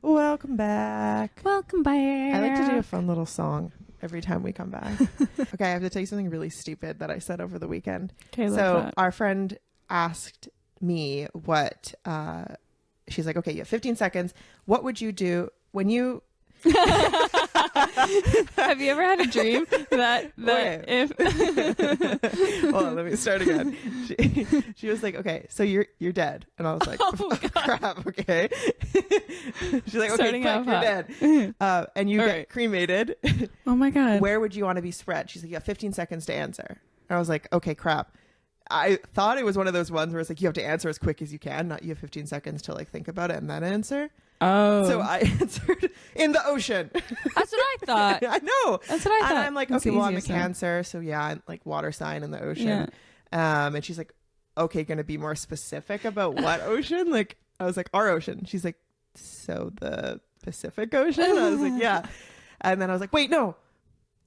Welcome back. Welcome back. I like to do a fun little song every time we come back. Okay, I have to tell you something really stupid that I said over the weekend. Okay, so our friend asked me what, she's like, okay, you have 15 seconds. What would you do when you... Have you ever had a dream that if hold on, let me start again. She was like, okay, so you're dead, and I was like, oh crap, okay. She's like, okay, quick, you're dead, and you get cremated. Oh my god, where would you want to be spread? She's like, you have 15 seconds to answer. And I was like, okay, crap. I thought it was one of those ones where it's like you have to answer as quick as you can, not you have 15 seconds to like think about it and then answer. Oh, so I answered in the ocean. That's what I thought. I know. That's what I thought. And I'm like, okay, well, I'm a Cancer, so yeah, I'm like water sign in the ocean. Yeah. And she's like, okay, gonna be more specific about what ocean? Like, I was like, our ocean. She's like, so the Pacific Ocean? I was like, yeah. And then I was like, wait, no,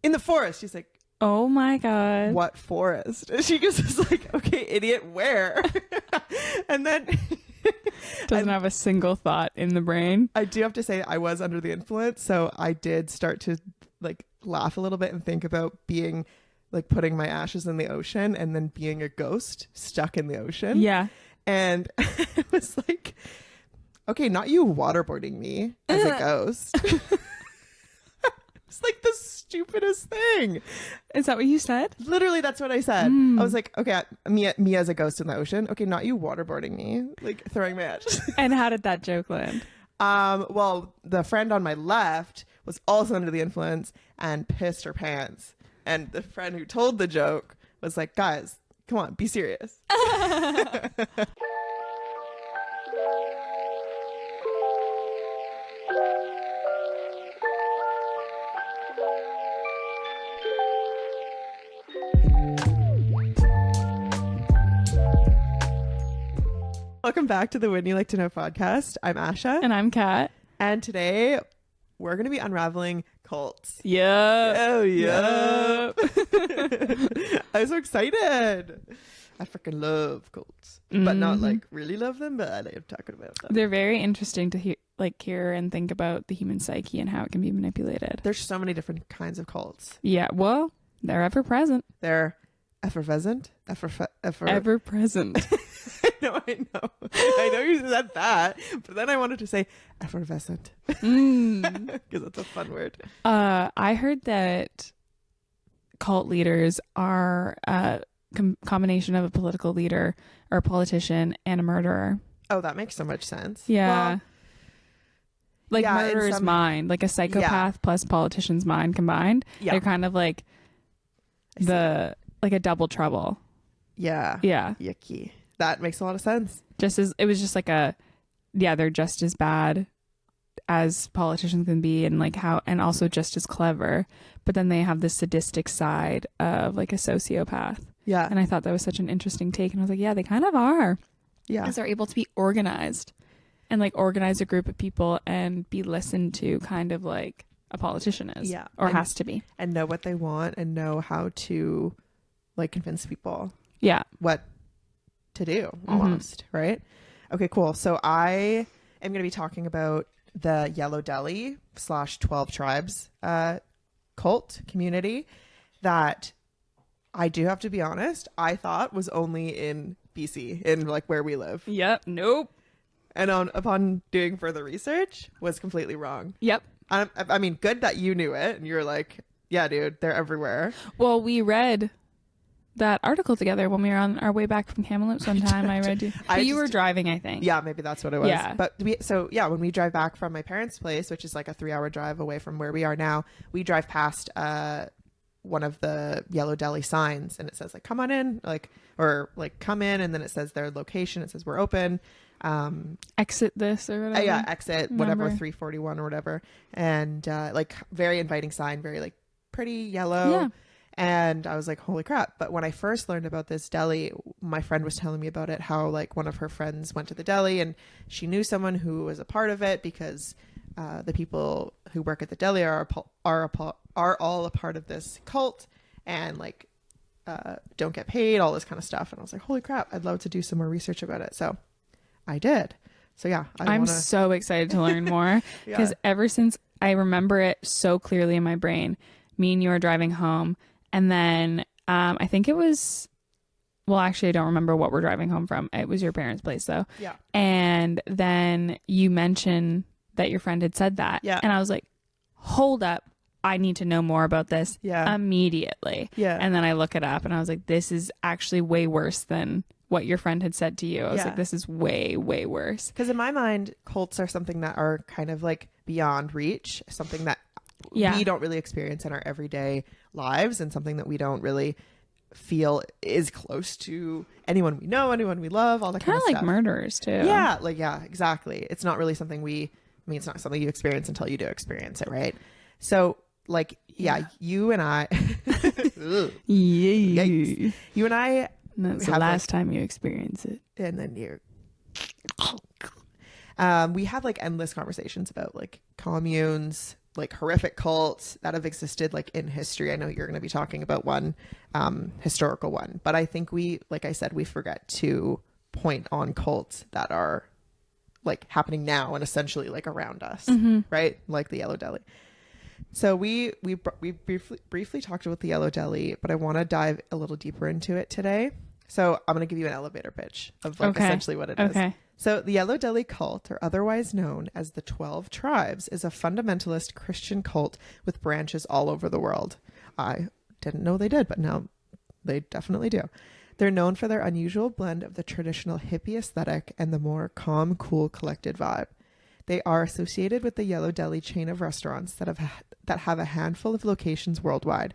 in the forest. She's like, oh my god, what forest? And she just was like, okay, idiot, where? And then doesn't have a single thought in the brain. I do have to say I was under the influence, so I did start to like laugh a little bit and think about being like putting my ashes in the ocean and then being a ghost stuck in the ocean. Yeah. And it was like, okay, not you waterboarding me as a ghost. It's like the stupidest thing. Is that what you said? Literally, that's what I said. I was like, okay, me as a ghost in the ocean. Okay, not you waterboarding me, like throwing my ashes. And how did that joke land? Well, the friend on my left was also under the influence and pissed her pants. And the friend who told the joke was like, guys, come on, be serious. Welcome back to the Wouldn't You Like to Know podcast. I'm Asha. And I'm Kat. And today we're going to be unraveling cults. Yeah. Oh, yeah. I'm so excited. I freaking love cults. But not like really love them, but I like talking about them. They're very interesting to hear and think about the human psyche and how it can be manipulated. There's so many different kinds of cults. Yeah, well, they're ever present. They're effervescent. Ever present. I know you said that, but then I wanted to say effervescent because that's a fun word. I heard that cult leaders are a combination of a political leader or a politician and a murderer. Oh, that makes so much sense. Yeah. Well, murderer's mind, like a psychopath plus politician's mind combined. Yeah. They're kind of like a double trouble. Yeah. Yeah. Yucky. That makes a lot of sense. They're just as bad as politicians can be and also just as clever, but then they have this sadistic side of like a sociopath. Yeah. And I thought that was such an interesting take, and I was like, yeah, they kind of are. Yeah. Because they're able to be organized and like organize a group of people and be listened to, kind of like a politician is. Yeah. Or has to be. And know what they want and know how to like convince people. Yeah. What to do almost, right? Okay, cool. So I am going to be talking about the Yellow Deli / 12 Tribes cult community that I do have to be honest, I thought was only in BC, in like where we live. Yep. Nope. And upon doing further research, was completely wrong. Yep. I mean, good that you knew it and you're like, yeah, dude, they're everywhere. Well, we read that article together when we were on our way back from Kamloops one time. I read you. You were driving, I think. Yeah, maybe that's what it was. Yeah. But when we drive back from my parents' place, which is like a 3-hour drive away from where we are now, we drive past one of the Yellow Deli signs, and it says like, come on in, or come in, and then it says their location. It says we're open. Exit this or whatever. Yeah, exit whatever, 341 or whatever. And like very inviting sign, very like pretty yellow. Yeah. And I was like, holy crap. But when I first learned about this deli, my friend was telling me about it, how like one of her friends went to the deli and she knew someone who was a part of it because the people who work at the deli are all a part of this cult and like don't get paid, all this kind of stuff. And I was like, holy crap, I'd love to do some more research about it. So I did. So yeah, I'm so excited to learn more because ever since I remember it so clearly in my brain, me and you were driving home, and then I think it was, well, actually I don't remember what we're driving home from. It was your parents' place though. Yeah. And then you mentioned that your friend had said that. Yeah. And I was like, hold up. I need to know more about this immediately. Yeah. And then I look it up and I was like, this is actually way worse than what your friend had said to you. I was like, this is way, way worse. Because in my mind, cults are something that are kind of like beyond reach, something that we don't really experience in our everyday lives, and something that we don't really feel is close to anyone we know, anyone we love, all that kind of stuff. Kind of like murderers too. Yeah, like, yeah, exactly. It's not really something it's not something you experience until you do experience it, right? So like, you and I, yikes. You and I, that's the last time you experience it. And then we have like endless conversations about like communes, like horrific cults that have existed like in history. I know you're going to be talking about one historical one, but I think like I said, we forget to point on cults that are like happening now and essentially like around us, right? Like the Yellow Deli. So we briefly talked about the Yellow Deli, but I want to dive a little deeper into it today. So I'm going to give you an elevator pitch of like essentially what it is. So the Yellow Deli cult, or otherwise known as the 12 Tribes, is a fundamentalist Christian cult with branches all over the world. I didn't know they did, but now they definitely do. They're known for their unusual blend of the traditional hippie aesthetic and the more calm, cool, collected vibe. They are associated with the Yellow Deli chain of restaurants that have a handful of locations worldwide.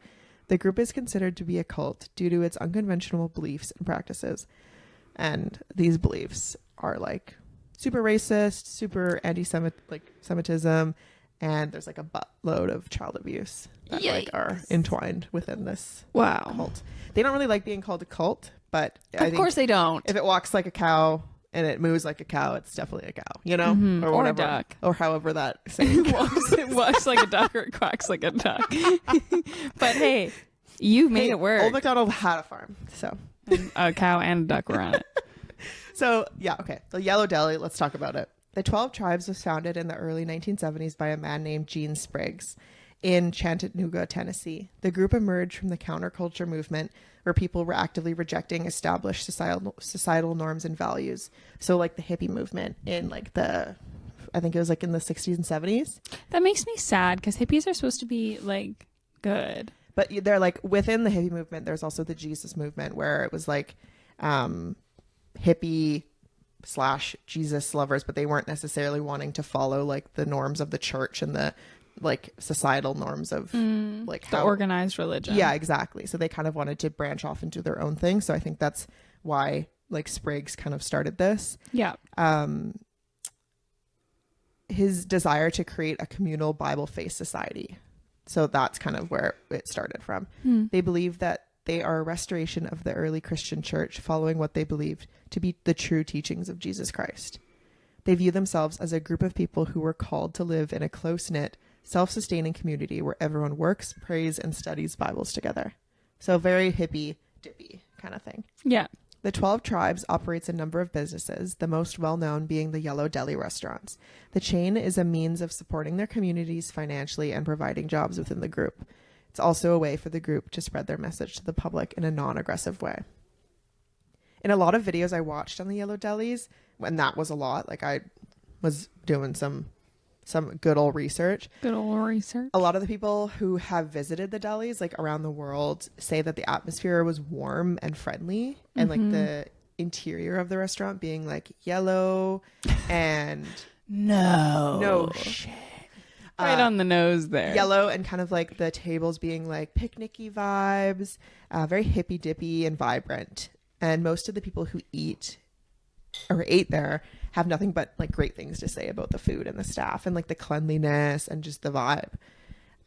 The group is considered to be a cult due to its unconventional beliefs and practices. And these beliefs are like super racist, super anti-Semitism, and there's like a buttload of child abuse that like are entwined within this cult. They don't really like being called a cult, but of course they don't. If it walks like a cow and it moos like a cow, it's definitely a cow, you know? Or whatever, a duck. or however that saying goes. It walks like a duck or it quacks like a duck. But hey, you made it work. Old MacDonald had a farm, so. A cow and a duck were on it. So, yeah, okay. The Yellow Deli, let's talk about it. The 12 Tribes was founded in the early 1970s by a man named Gene Spriggs in Chattanooga, Tennessee. The group emerged from the counterculture movement, where people were actively rejecting established societal norms and values. So like the hippie movement in like I think it was like in the 60s and 70s. That makes me sad because hippies are supposed to be like good. But they're like within the hippie movement, there's also the Jesus movement, where it was like hippie / Jesus lovers, but they weren't necessarily wanting to follow like the norms of the church and the like societal norms of like the organized religion. Yeah, exactly. So they kind of wanted to branch off into their own thing. So I think that's why like Spriggs kind of started this. Yeah. His desire to create a communal Bible faith society. So that's kind of where it started from. They believe that they are a restoration of the early Christian church, following what they believed to be the true teachings of Jesus Christ. They view themselves as a group of people who were called to live in a close-knit, self-sustaining community where everyone works, prays, and studies Bibles together. So very hippy-dippy kind of thing. Yeah. The 12 Tribes operates a number of businesses, the most well-known being the Yellow Deli restaurants. The chain is a means of supporting their communities financially and providing jobs within the group. It's also a way for the group to spread their message to the public in a non-aggressive way. In a lot of videos I watched on the Yellow Delis, when that was a lot, like I was doing some good old research. Good old research. A lot of the people who have visited the delis like around the world say that the atmosphere was warm and friendly, and like the interior of the restaurant being like yellow and no shit. Right on the nose there. Yellow, and kind of like the tables being like picnicky vibes, very hippy dippy and vibrant. And most of the people who ate there have nothing but like great things to say about the food and the staff and like the cleanliness and just the vibe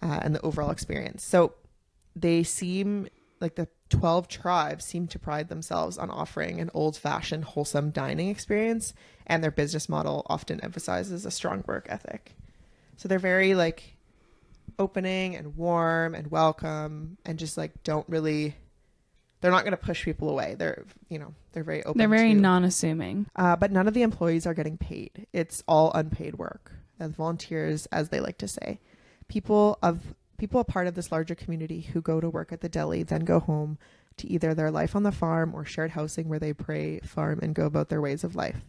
and the overall experience. So they seem like the 12 Tribes seem to pride themselves on offering an old-fashioned wholesome dining experience, and their business model often emphasizes a strong work ethic. So they're very like opening and warm and welcome, and just like they're not going to push people away. They're, They're very open. They're very to, non-assuming. but none of the employees are getting paid. It's all unpaid work as volunteers, as they like to say. People a part of this larger community who go to work at the deli then go home to either their life on the farm or shared housing where they pray, farm, and go about their ways of life.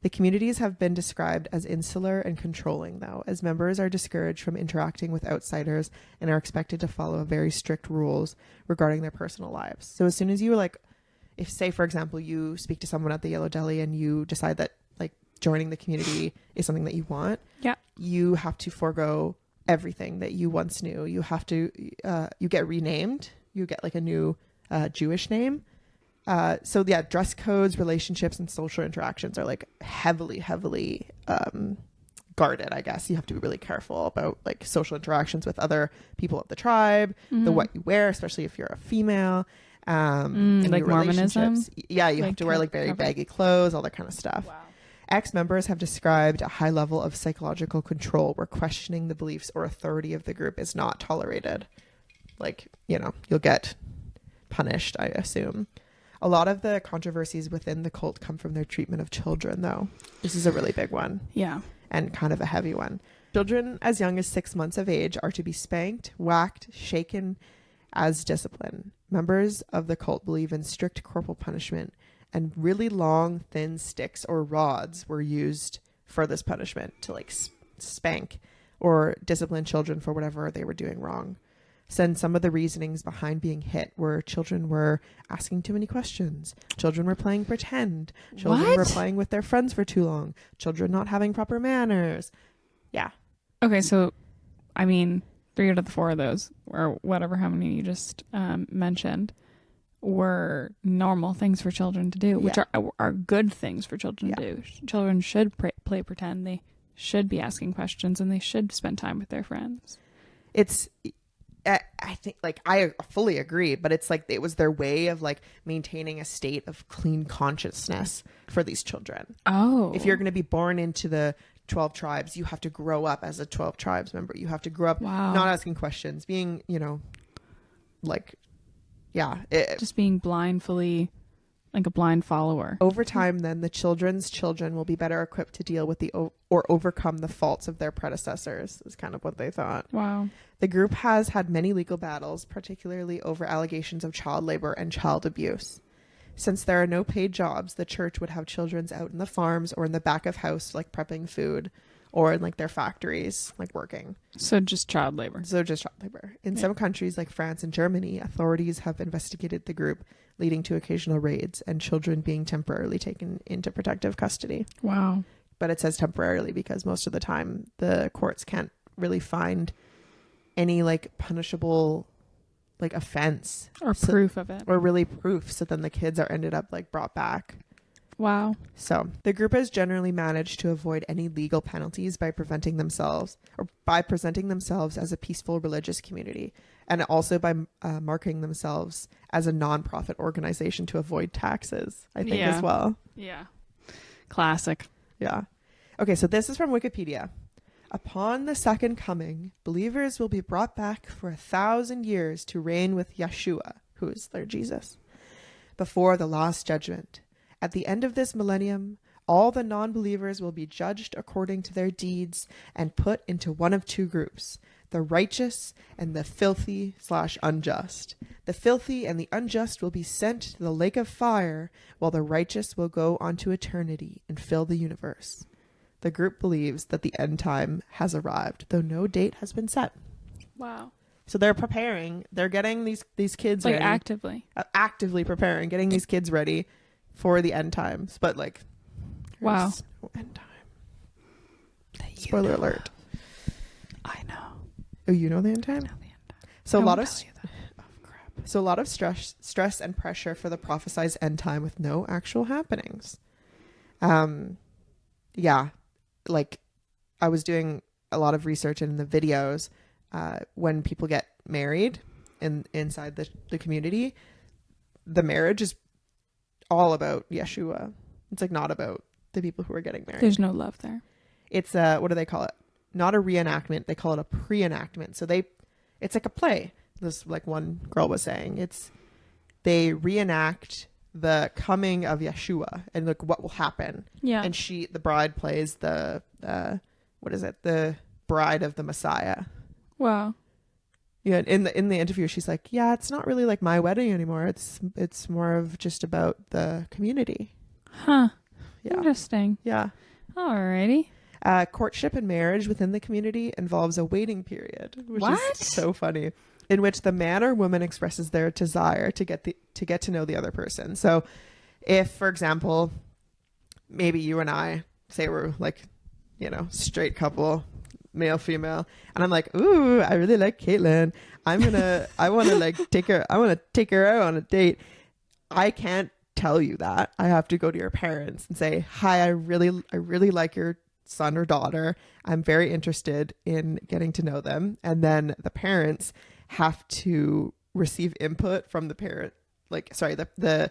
The communities have been described as insular and controlling, though, as members are discouraged from interacting with outsiders and are expected to follow very strict rules regarding their personal lives. So as soon as you if, say, for example, you speak to someone at the Yellow Deli and you decide that joining the community is something that you want, you have to forego everything that you once knew. You have to, you get renamed. You get a new Jewish name. So yeah, dress codes, relationships, and social interactions are heavily guarded. I guess you have to be really careful about social interactions with other people of the tribe, the what you wear, especially if you're a female. And Mormonism. Yeah, you have to wear very baggy clothes, all that kind of stuff. Wow. Ex-members have described a high level of psychological control where questioning the beliefs or authority of the group is not tolerated. You'll get punished, I assume. A lot of the controversies within the cult come from their treatment of children, though. This is a really big one. Yeah. And kind of a heavy one. Children as young as 6 months of age are to be spanked, whacked, shaken as discipline. Members of the cult believe in strict corporal punishment, and really long, thin sticks or rods were used for this punishment to spank or discipline children for whatever they were doing wrong. And some of the reasonings behind being hit were children were asking too many questions, children were playing pretend, children were playing with their friends for too long, children not having proper manners. Yeah. Okay, so I mean, 3 out of the 4 of those, or whatever, how many you just mentioned, were normal things for children to do, which are good things for children to do. Children should play pretend. They should be asking questions, and they should spend time with their friends. It's, I think, I fully agree, but it's it was their way of maintaining a state of clean consciousness for these children. Oh. If you're going to be born into the 12 tribes, you have to grow up as a 12 tribes member. You have to grow up not asking questions, being, just being blindly, like a blind follower. Over time, then, the children's children will be better equipped to deal with or overcome the faults of their predecessors, is kind of what they thought. Wow. The group has had many legal battles, particularly over allegations of child labor and child abuse. Since there are no paid jobs, the church would have children out in the farms or in the back of house, prepping food, or in their factories, working. So just child labor. In some countries like France and Germany, authorities have investigated the group, leading to occasional raids and children being temporarily taken into protective custody. Wow. But it says temporarily because most of the time the courts can't really find any punishable offense or proof of it, or really proof. So then the kids are ended up brought back. Wow. So the group has generally managed to avoid any legal penalties by presenting themselves as a peaceful religious community, and also by marking themselves as a non-profit organization to avoid taxes, I think, as well. Yeah. Classic. Yeah. Okay, so this is from Wikipedia. Upon the second coming, believers will be brought back for 1,000 years to reign with Yeshua, who is their Jesus, before the last judgment. At the end of this millennium, all the non-believers will be judged according to their deeds and put into one of 2 groups, the righteous and the filthy/unjust. The filthy and the unjust will be sent to the lake of fire, while the righteous will go on to eternity and fill the universe. The group believes that the end time has arrived, though no date has been set. Wow. So they're preparing. They're getting these kids ready. Actively preparing, getting these kids ready for the end times. But wow. No end time. Spoiler alert. I know. Oh, you know the end time? I know the end time. So a lot of So a lot of stress and pressure for the prophesized end time with no actual happenings. Yeah, I was doing a lot of research in the videos when people get married inside the community, the marriage is all about Yeshua. It's not about the people who are getting married. There's no love there. It's what do they call it? Not a reenactment. They call it a pre-enactment. So it's like a play. This one girl was saying they reenact the coming of Yeshua and like what will happen. Yeah. And the bride plays the bride of the Messiah. Wow. Yeah, in the interview, she's like, yeah, it's not really like my wedding anymore. It's more of just about the community. Huh. Yeah. Interesting. Yeah. Alrighty. Courtship and marriage within the community involves a waiting period, which What? is so funny, in which the man or woman expresses their desire to get to know the other person. So if, for example, maybe you and I say we're like, straight couple, male, female, and I'm like, ooh, I really like Caitlin. I want to like take her out on a date. I can't tell you that. I have to go to your parents and say, hi, I really like your son or daughter. I'm very interested in getting to know them. And then the parents have to receive input from the parent. The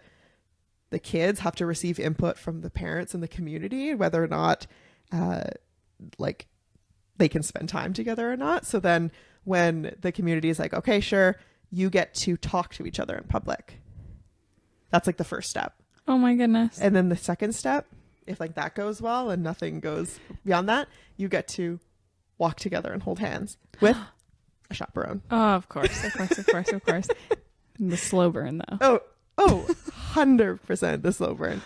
kids have to receive input from the parents and the community, whether or not they can spend time together or not. So then when the community is like, okay, sure, you get to talk to each other in public. That's like the first step. Oh my goodness. And then the second step, if like that goes well and nothing goes beyond that, you get to walk together and hold hands with a chaperone. Oh, of course. The slow burn though. Oh, 100% the slow burn.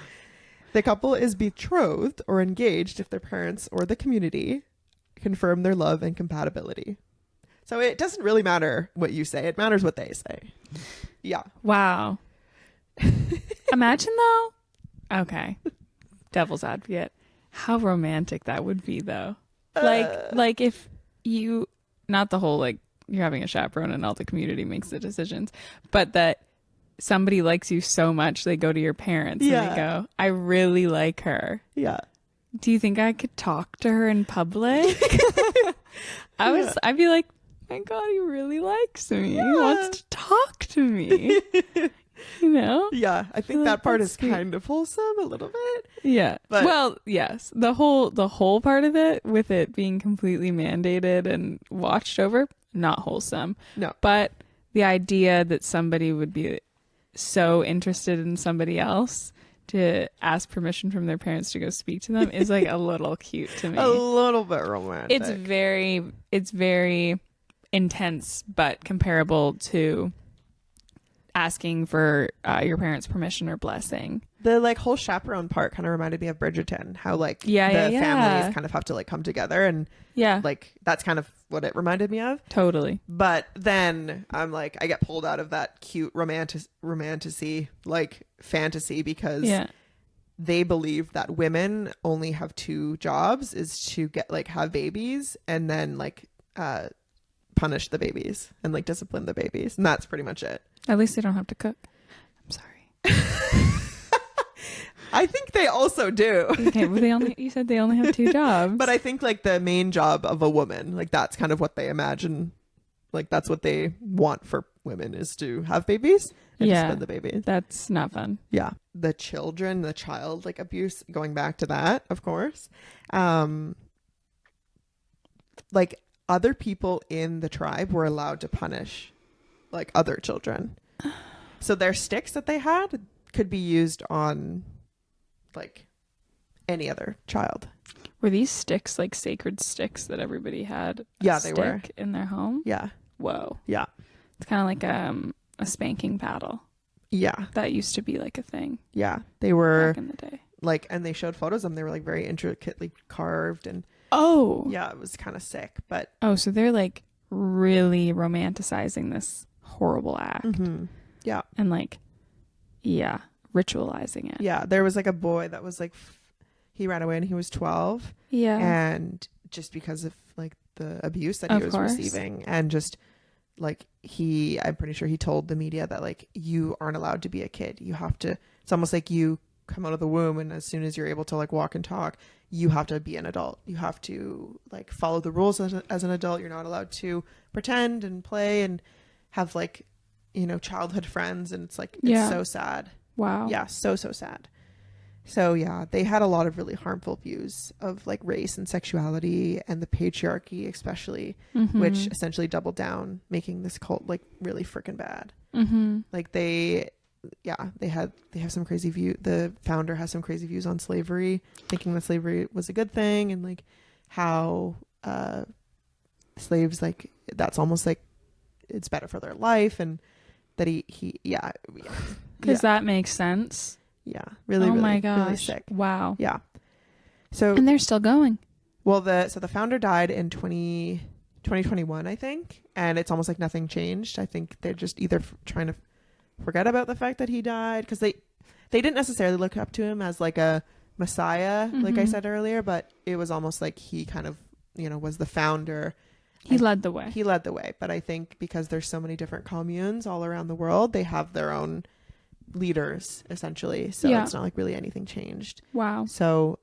The couple is betrothed or engaged if their parents or the community confirm their love and compatibility. So it doesn't really matter what you say. It matters what they say. Yeah. Wow. Imagine though. Okay. Devil's advocate. How romantic that would be though. Like if you, not the whole like you're having a chaperone and all the community makes the decisions, but that somebody likes you so much they go to your parents and they go, I really like her. Yeah. Do you think I could talk to her in public? I'd be like, my God, he really likes me. He wants to talk to me. Yeah, I think that part is sweet. kind of wholesome a little bit. Yeah. But well, yes. The whole part of it, with it being completely mandated and watched over, not wholesome. No. But the idea that somebody would be so interested in somebody else to ask permission from their parents to go speak to them is like a little cute to me. A little bit romantic. It's very intense, but comparable to asking for your parents' permission or blessing. The like whole chaperone part kind of reminded me of Bridgerton, how like the families kind of have to like come together, and like that's kind of what it reminded me of. Totally. But then I'm like, I get pulled out of that cute romanticy like fantasy because they believe that women only have two jobs, is to get like have babies and then like punish the babies and like discipline the babies, and that's pretty much it. At least they don't have to cook. I'm sorry. I think they also do. Okay, but you said they only have two jobs. But I think like the main job of a woman, like that's kind of what they imagine. Like that's what they want for women, is to have babies and discipline the babies. That's not fun. Yeah. The child like abuse, going back to that, of course. Like other people in the tribe were allowed to punish like other children. So their sticks that they had could be used on like any other child. Were these sticks like sacred sticks that everybody had They were in their home? Yeah. Whoa. Yeah. It's kind of like a spanking paddle. Yeah. That used to be like a thing. Yeah. They were back in the day. Like, and they showed photos of them. They were like very intricately carved, and yeah, it was kind of sick. But so they're like really romanticizing this horrible act. Mm-hmm. Yeah. And like, ritualizing it. Yeah. There was like a boy that was like, he ran away and he was 12. Yeah. And just because of like the abuse that he was receiving, and just like I'm pretty sure he told the media that like, you aren't allowed to be a kid. You have to, it's almost like you come out of the womb, and as soon as you're able to like walk and talk, you have to be an adult. You have to like follow the rules as an adult. You're not allowed to pretend and play and have like, childhood friends. And it's like, it's so sad. Wow. Yeah. So sad. So yeah, they had a lot of really harmful views of like race and sexuality and the patriarchy, especially, which essentially doubled down, making this cult like really freaking bad. Mm-hmm. Like they have some crazy view. The founder has some crazy views on slavery, thinking that slavery was a good thing, and like how slaves, like, that's almost like it's better for their life, and that because that makes sense. Really, oh my really, gosh, really sick. Wow. So, and they're still going. well, the founder died in 2021, I think, and it's almost like nothing changed. I think they're just either trying to forget about the fact that he died, because they didn't necessarily look up to him as like a messiah, like I said earlier, but it was almost like he kind of, was the founder. He led the way. But I think because there's so many different communes all around the world, they have their own leaders essentially, so it's not like really anything changed. Wow. So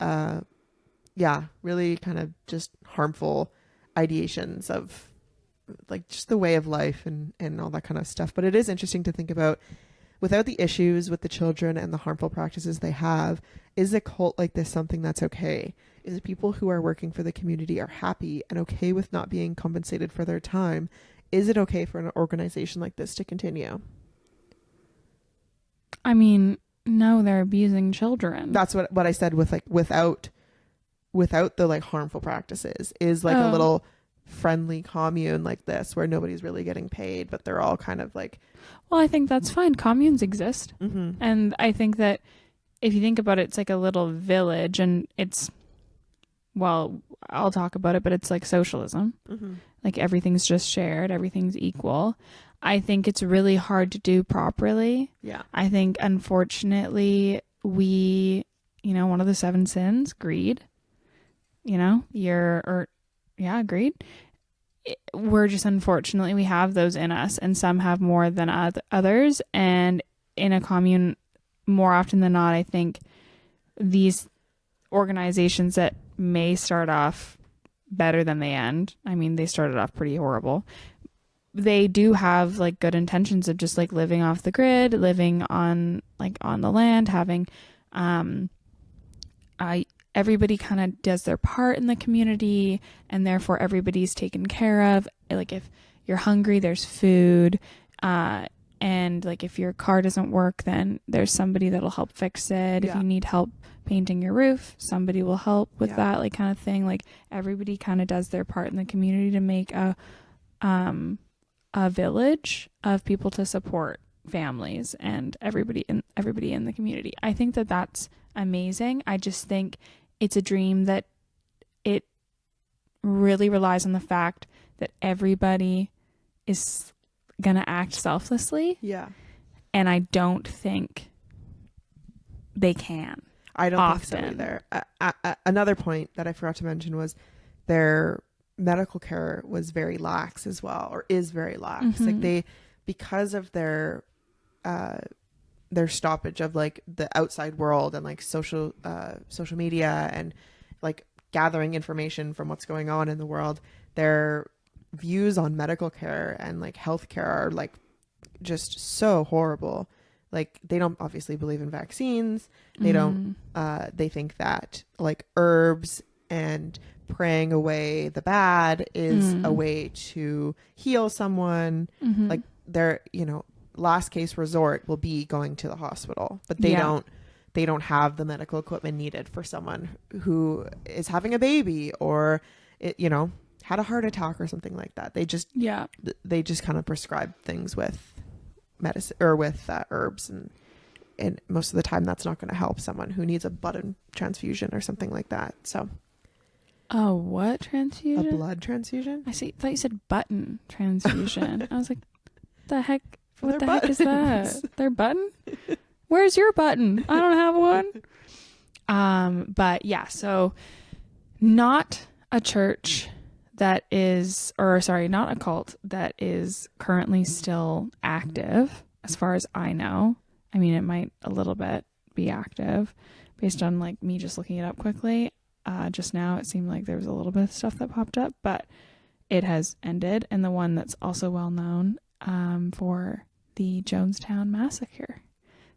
really kind of just harmful ideations of like just the way of life and all that kind of stuff. But it is interesting to think about, without the issues with the children and the harmful practices they have, is a cult like this something that's okay? Is it people who are working for the community are happy and okay with not being compensated for their time? Is it okay for an organization like this to continue? I mean, no, they're abusing children. That's what I said with like without the like harmful practices, is like a little friendly commune like this where nobody's really getting paid, but they're all kind of like, well, I think that's fine. Communes exist. And I think that if you think about it, it's like a little village, and it's, well, I'll talk about it, but it's like socialism. Like everything's just shared, everything's equal. I think it's really hard to do properly. I think unfortunately we, one of the 7 sins, greed, greed. We're just, unfortunately, we have those in us, and some have more than others. And in a commune, more often than not, I think these organizations that may start off better than they end, I mean, they started off pretty horrible. They do have like good intentions of just like living off the grid, living on the land, having everybody kind of does their part in the community, and therefore everybody's taken care of. Like if you're hungry, there's food, and like if your car doesn't work, then there's somebody that'll help fix it. If you need help painting your roof, somebody will help with that, like kind of thing. Like everybody kind of does their part in the community to make a village of people to support families and everybody in the community. I think that that's amazing. I just think it's a dream that it really relies on the fact that everybody is going to act selflessly. And I don't think they can. I don't think so either. Another point that I forgot to mention was their medical care was very lax as well, or is very lax. Like they, because of their stoppage of like the outside world and like social media and like gathering information from what's going on in the world, their views on medical care and like healthcare are like just so horrible. Like they don't obviously believe in vaccines. They don't, they think that like herbs and praying away the bad is a way to heal someone. Like their, last case resort will be going to the hospital, but they don't have the medical equipment needed for someone who is having a baby or had a heart attack or something like that. They just kind of prescribe things with medicine or with herbs, and most of the time that's not going to help someone who needs a blood transfusion or something like that. So what transfusion? A blood transfusion? Thought you said button transfusion. I was like, the heck? What the heck is that? Their button? Where's your button? I don't have one. But yeah, so not a church that is, not a cult that is currently still active, as far as I know. I mean, it might a little bit be active based on like me just looking it up quickly. Just now it seemed like there was a little bit of stuff that popped up, but it has ended. And the one that's also well known for the Jonestown massacre,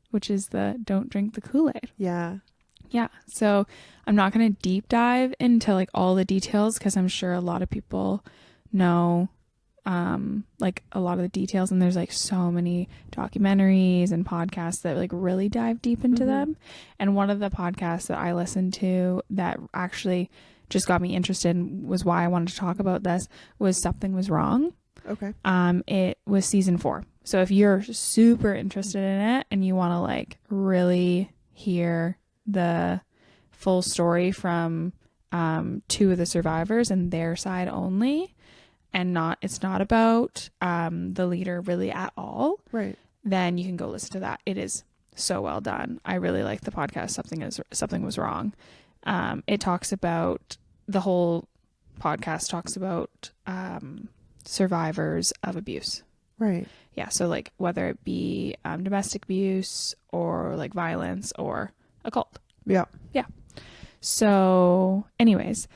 which is the don't drink the Koolaid. Yeah. So I'm not going to deep dive into like all the details, because I'm sure a lot of people know like a lot of the details, and there's like so many documentaries and podcasts that like really dive deep into them. And one of the podcasts that I listened to that actually just got me interested and was why I wanted to talk about this was Something Was Wrong. Okay. It was season 4. So if you're super interested in it and you want to like really hear the full story from 2 of the survivors and their side only, and it's not about the leader really at all, right, then you can go listen to that. It is so well done. I really like the podcast Something Was Wrong. It talks about, the whole podcast talks about survivors of abuse. right. Yeah, so like whether it be domestic abuse or like violence or a cult. Yeah. Yeah. So anyways,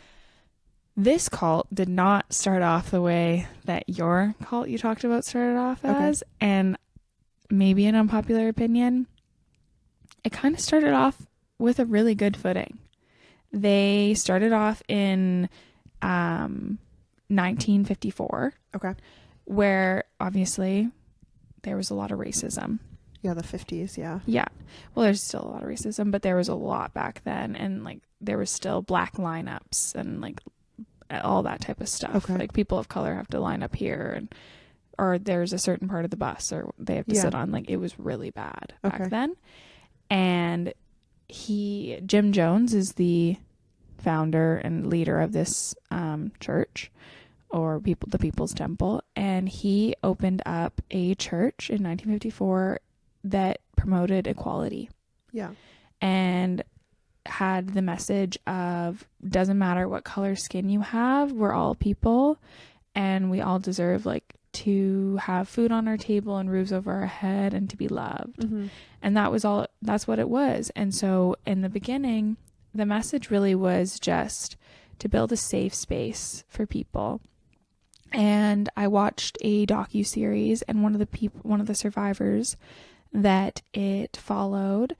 this cult did not start off the way that your cult you talked about started off as. And maybe an unpopular opinion, it kind of started off with a really good footing. They started off in 1954. Okay. Where obviously there was a lot of racism. Yeah, the 50s, yeah. Yeah. Well, there's still a lot of racism, but there was a lot back then, and like there was still black lineups and like all that type of stuff. Okay. Like people of color have to line up here, and or there's a certain part of the bus or they have to sit on. Like it was really bad back then. And Jim Jones is the founder and leader of this church, or the People's Temple, and he opened up a church in 1954 that promoted equality. Yeah. And had the message of, doesn't matter what color skin you have, we're all people and we all deserve like to have food on our table and roofs over our head and to be loved. And that's what it was. And so in the beginning, the message really was just to build a safe space for people. And I watched a docu-series, and one of the survivors that it followed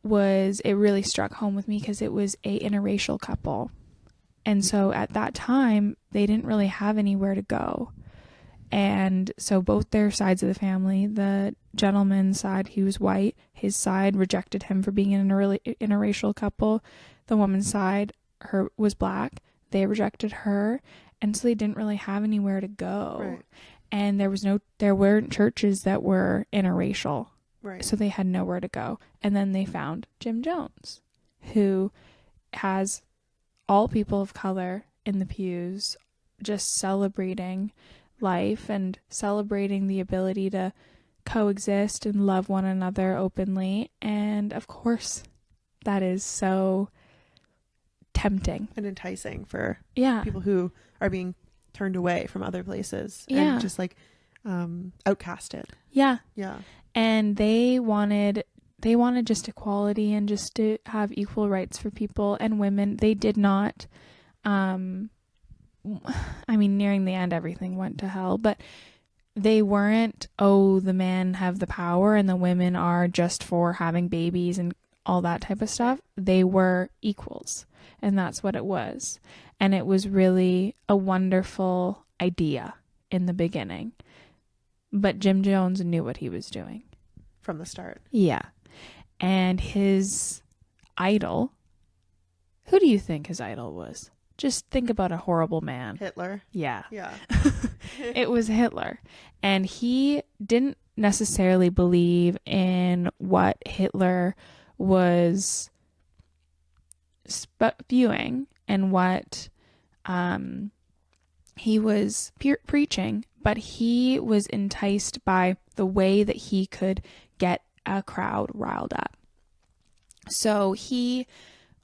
it really struck home with me because it was a interracial couple. And so at that time, they didn't really have anywhere to go. And so both their sides of the family, the gentleman's side, he was white, his side rejected him for being in an interracial couple. The woman's side, was black, they rejected her. And so they didn't really have anywhere to go. Right. And there weren't churches that were interracial. Right. So they had nowhere to go. And then they found Jim Jones, who has all people of color in the pews, just celebrating life and celebrating the ability to coexist and love one another openly. And of course, that is so tempting and enticing for yeah people who are being turned away from other places yeah and just like outcasted. Yeah. And they wanted just equality and just to have equal rights for people and women. They did not nearing the end everything went to hell, but they weren't, the men have the power and the women are just for having babies and all that type of stuff. They were equals. And that's what it was. And it was really a wonderful idea in the beginning. But Jim Jones knew what he was doing. From the start. Yeah. And his idol, who do you think his idol was? Just think about a horrible man. Hitler. Yeah. Yeah. It was Hitler. And he didn't necessarily believe in what Hitler was spewing and what he was preaching, but he was enticed by the way that he could get a crowd riled up. So he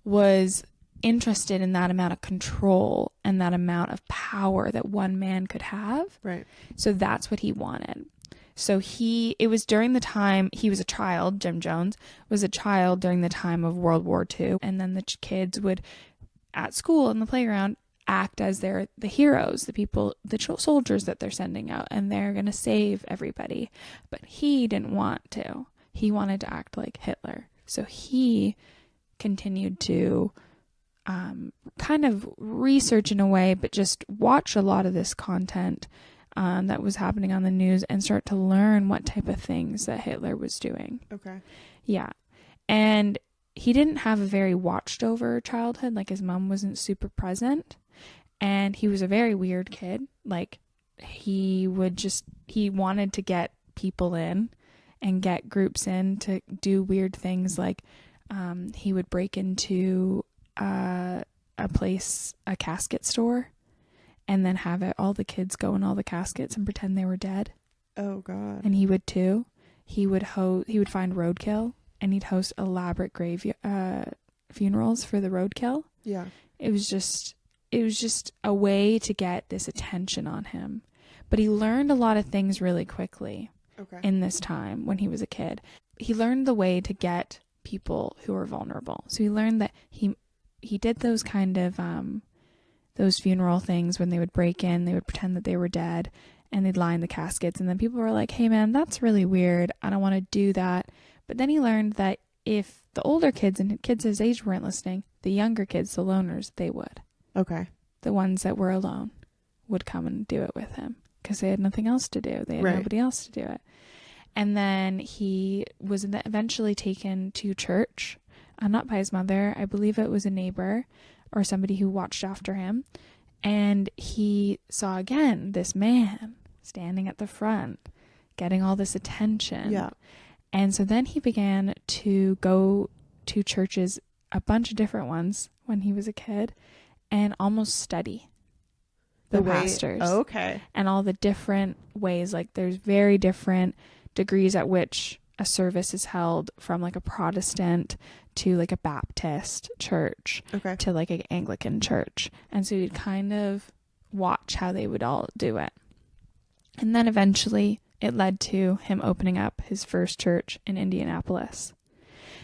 was interested in that amount of control and that amount of power that one man could have. Right. So that's what he wanted. So it was during the time he was a child, Jim Jones was a child during the time of World War II. And then the kids would, at school in the playground, act as the heroes, the people, the soldiers that they're sending out, and they're going to save everybody. But he didn't want to. He wanted to act like Hitler. So he continued to kind of research in a way, but just watch a lot of this content that was happening on the news and start to learn what type of things that Hitler was doing. Okay. Yeah. And he didn't have a very watched over childhood. Like his mom wasn't super present. And he was a very weird kid. Like he wanted to get people in and get groups in to do weird things. Like he would break into a casket store, and then have all the kids go in all the caskets and pretend they were dead. Oh God. And he would too. He would find roadkill, and he'd host elaborate funerals for the roadkill. Yeah. It was just a way to get this attention on him. But he learned a lot of things really quickly. Okay. In this time when he was a kid. He learned the way to get people who are vulnerable. So he learned that he did those kind of those funeral things when they would break in, they would pretend that they were dead, and they'd line the caskets, and then people were like, hey man, that's really weird, I don't want to do that. But then he learned that if the older kids and kids his age weren't listening, the younger kids, the loners, they would. Okay. The ones that were alone would come and do it with him because they had nothing else to do. They had nobody else to do it. And then he was eventually taken to church, not by his mother. I believe it was a neighbor or somebody who watched after him. And he saw again this man standing at the front, getting all this attention. Yeah. And so then he began to go to churches, a bunch of different ones when he was a kid, and almost study the pastors. Oh, okay. And all the different ways. Like there's very different degrees at which a service is held, from like a Protestant to like a Baptist church, Okay. to like an Anglican church. And so you'd kind of watch how they would all do it. And then eventually it led to him opening up his first church in Indianapolis.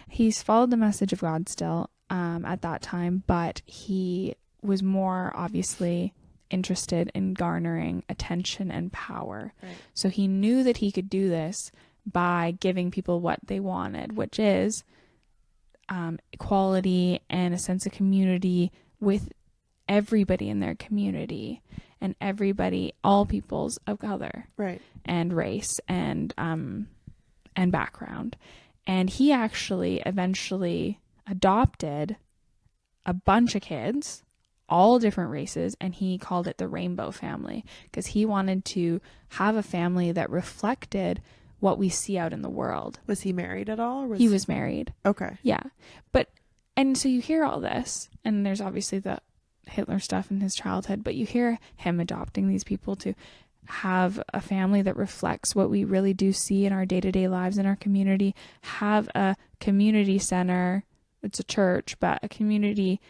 He's followed the message of God still at that time, but he was more obviously interested in garnering attention and power. Right. So he knew that he could do this by giving people what they wanted, which is equality and a sense of community with everybody in their community, and everybody, all peoples of color, Right. and race and background. And he actually eventually adopted a bunch of kids, all different races, and he called it the Rainbow Family because he wanted to have a family that reflected what we see out in the world. Was he married at all? He was married. Okay. Yeah. And so you hear all this, and there's obviously the Hitler stuff in his childhood, but you hear him adopting these people to have a family that reflects what we really do see in our day-to-day lives in our community, have a community center, it's a church, but a community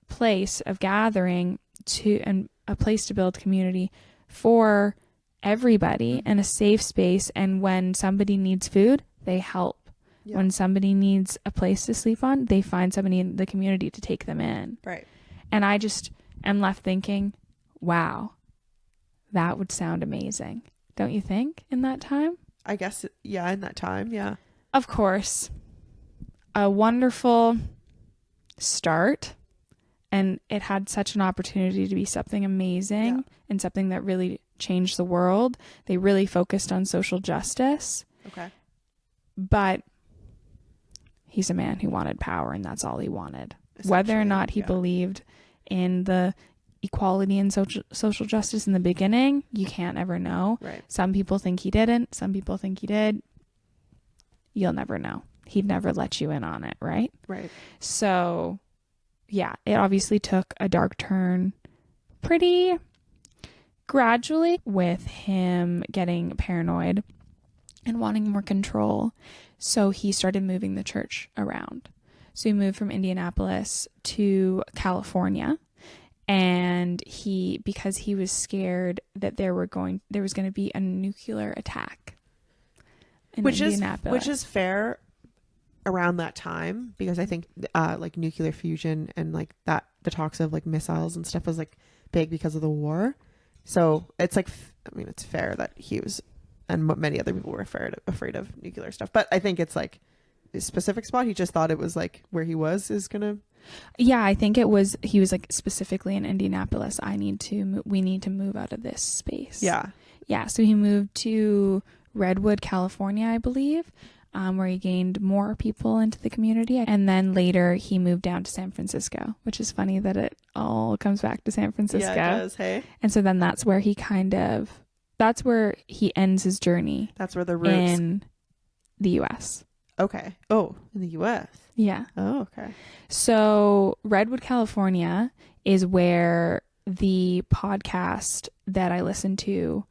place of gathering and a place to build community for everybody, and a safe space. And when somebody needs food, they help. Yeah. When somebody needs a place to sleep on, they find somebody in the community to take them in. Right. And I just am left thinking, wow, that would sound amazing. Don't you think, in that time? I guess, yeah, in that time, yeah. Of course, a wonderful start, and it had such an opportunity to be something amazing, and something that really changed the world. They really focused on social justice. Okay. But he's a man who wanted power, and that's all he wanted. Whether or not he believed in the equality and social justice in the beginning, you can't ever know. Right. Some people think he didn't. Some people think he did. You'll never know. He'd never let you in on it, right? Right. So, yeah, it obviously took a dark turn pretty gradually, with him getting paranoid and wanting more control. So he started moving the church around. So he moved from Indianapolis to California, and because he was scared that there was going to be a nuclear attack in Indianapolis. Which is fair around that time, because I think like nuclear fusion and like that, the talks of like missiles and stuff was like big because of the war. So it's like, I mean, it's fair that he was, and many other people were afraid of nuclear stuff. But I think it's like a specific spot. He just thought it was like where he was is going to Yeah, I think it was, he was like specifically in Indianapolis. We need to move out of this space. Yeah. Yeah. So he moved to Redwood, California, I believe, where he gained more people into the community. And then later he moved down to San Francisco, which is funny that it all comes back to San Francisco. Yeah, it does. Hey. And so then that's where he ends his journey. That's where the roots in the U.S. Okay. Oh, in the U.S. Yeah. Oh, okay. So Redwood, California is where the podcast that I listened to,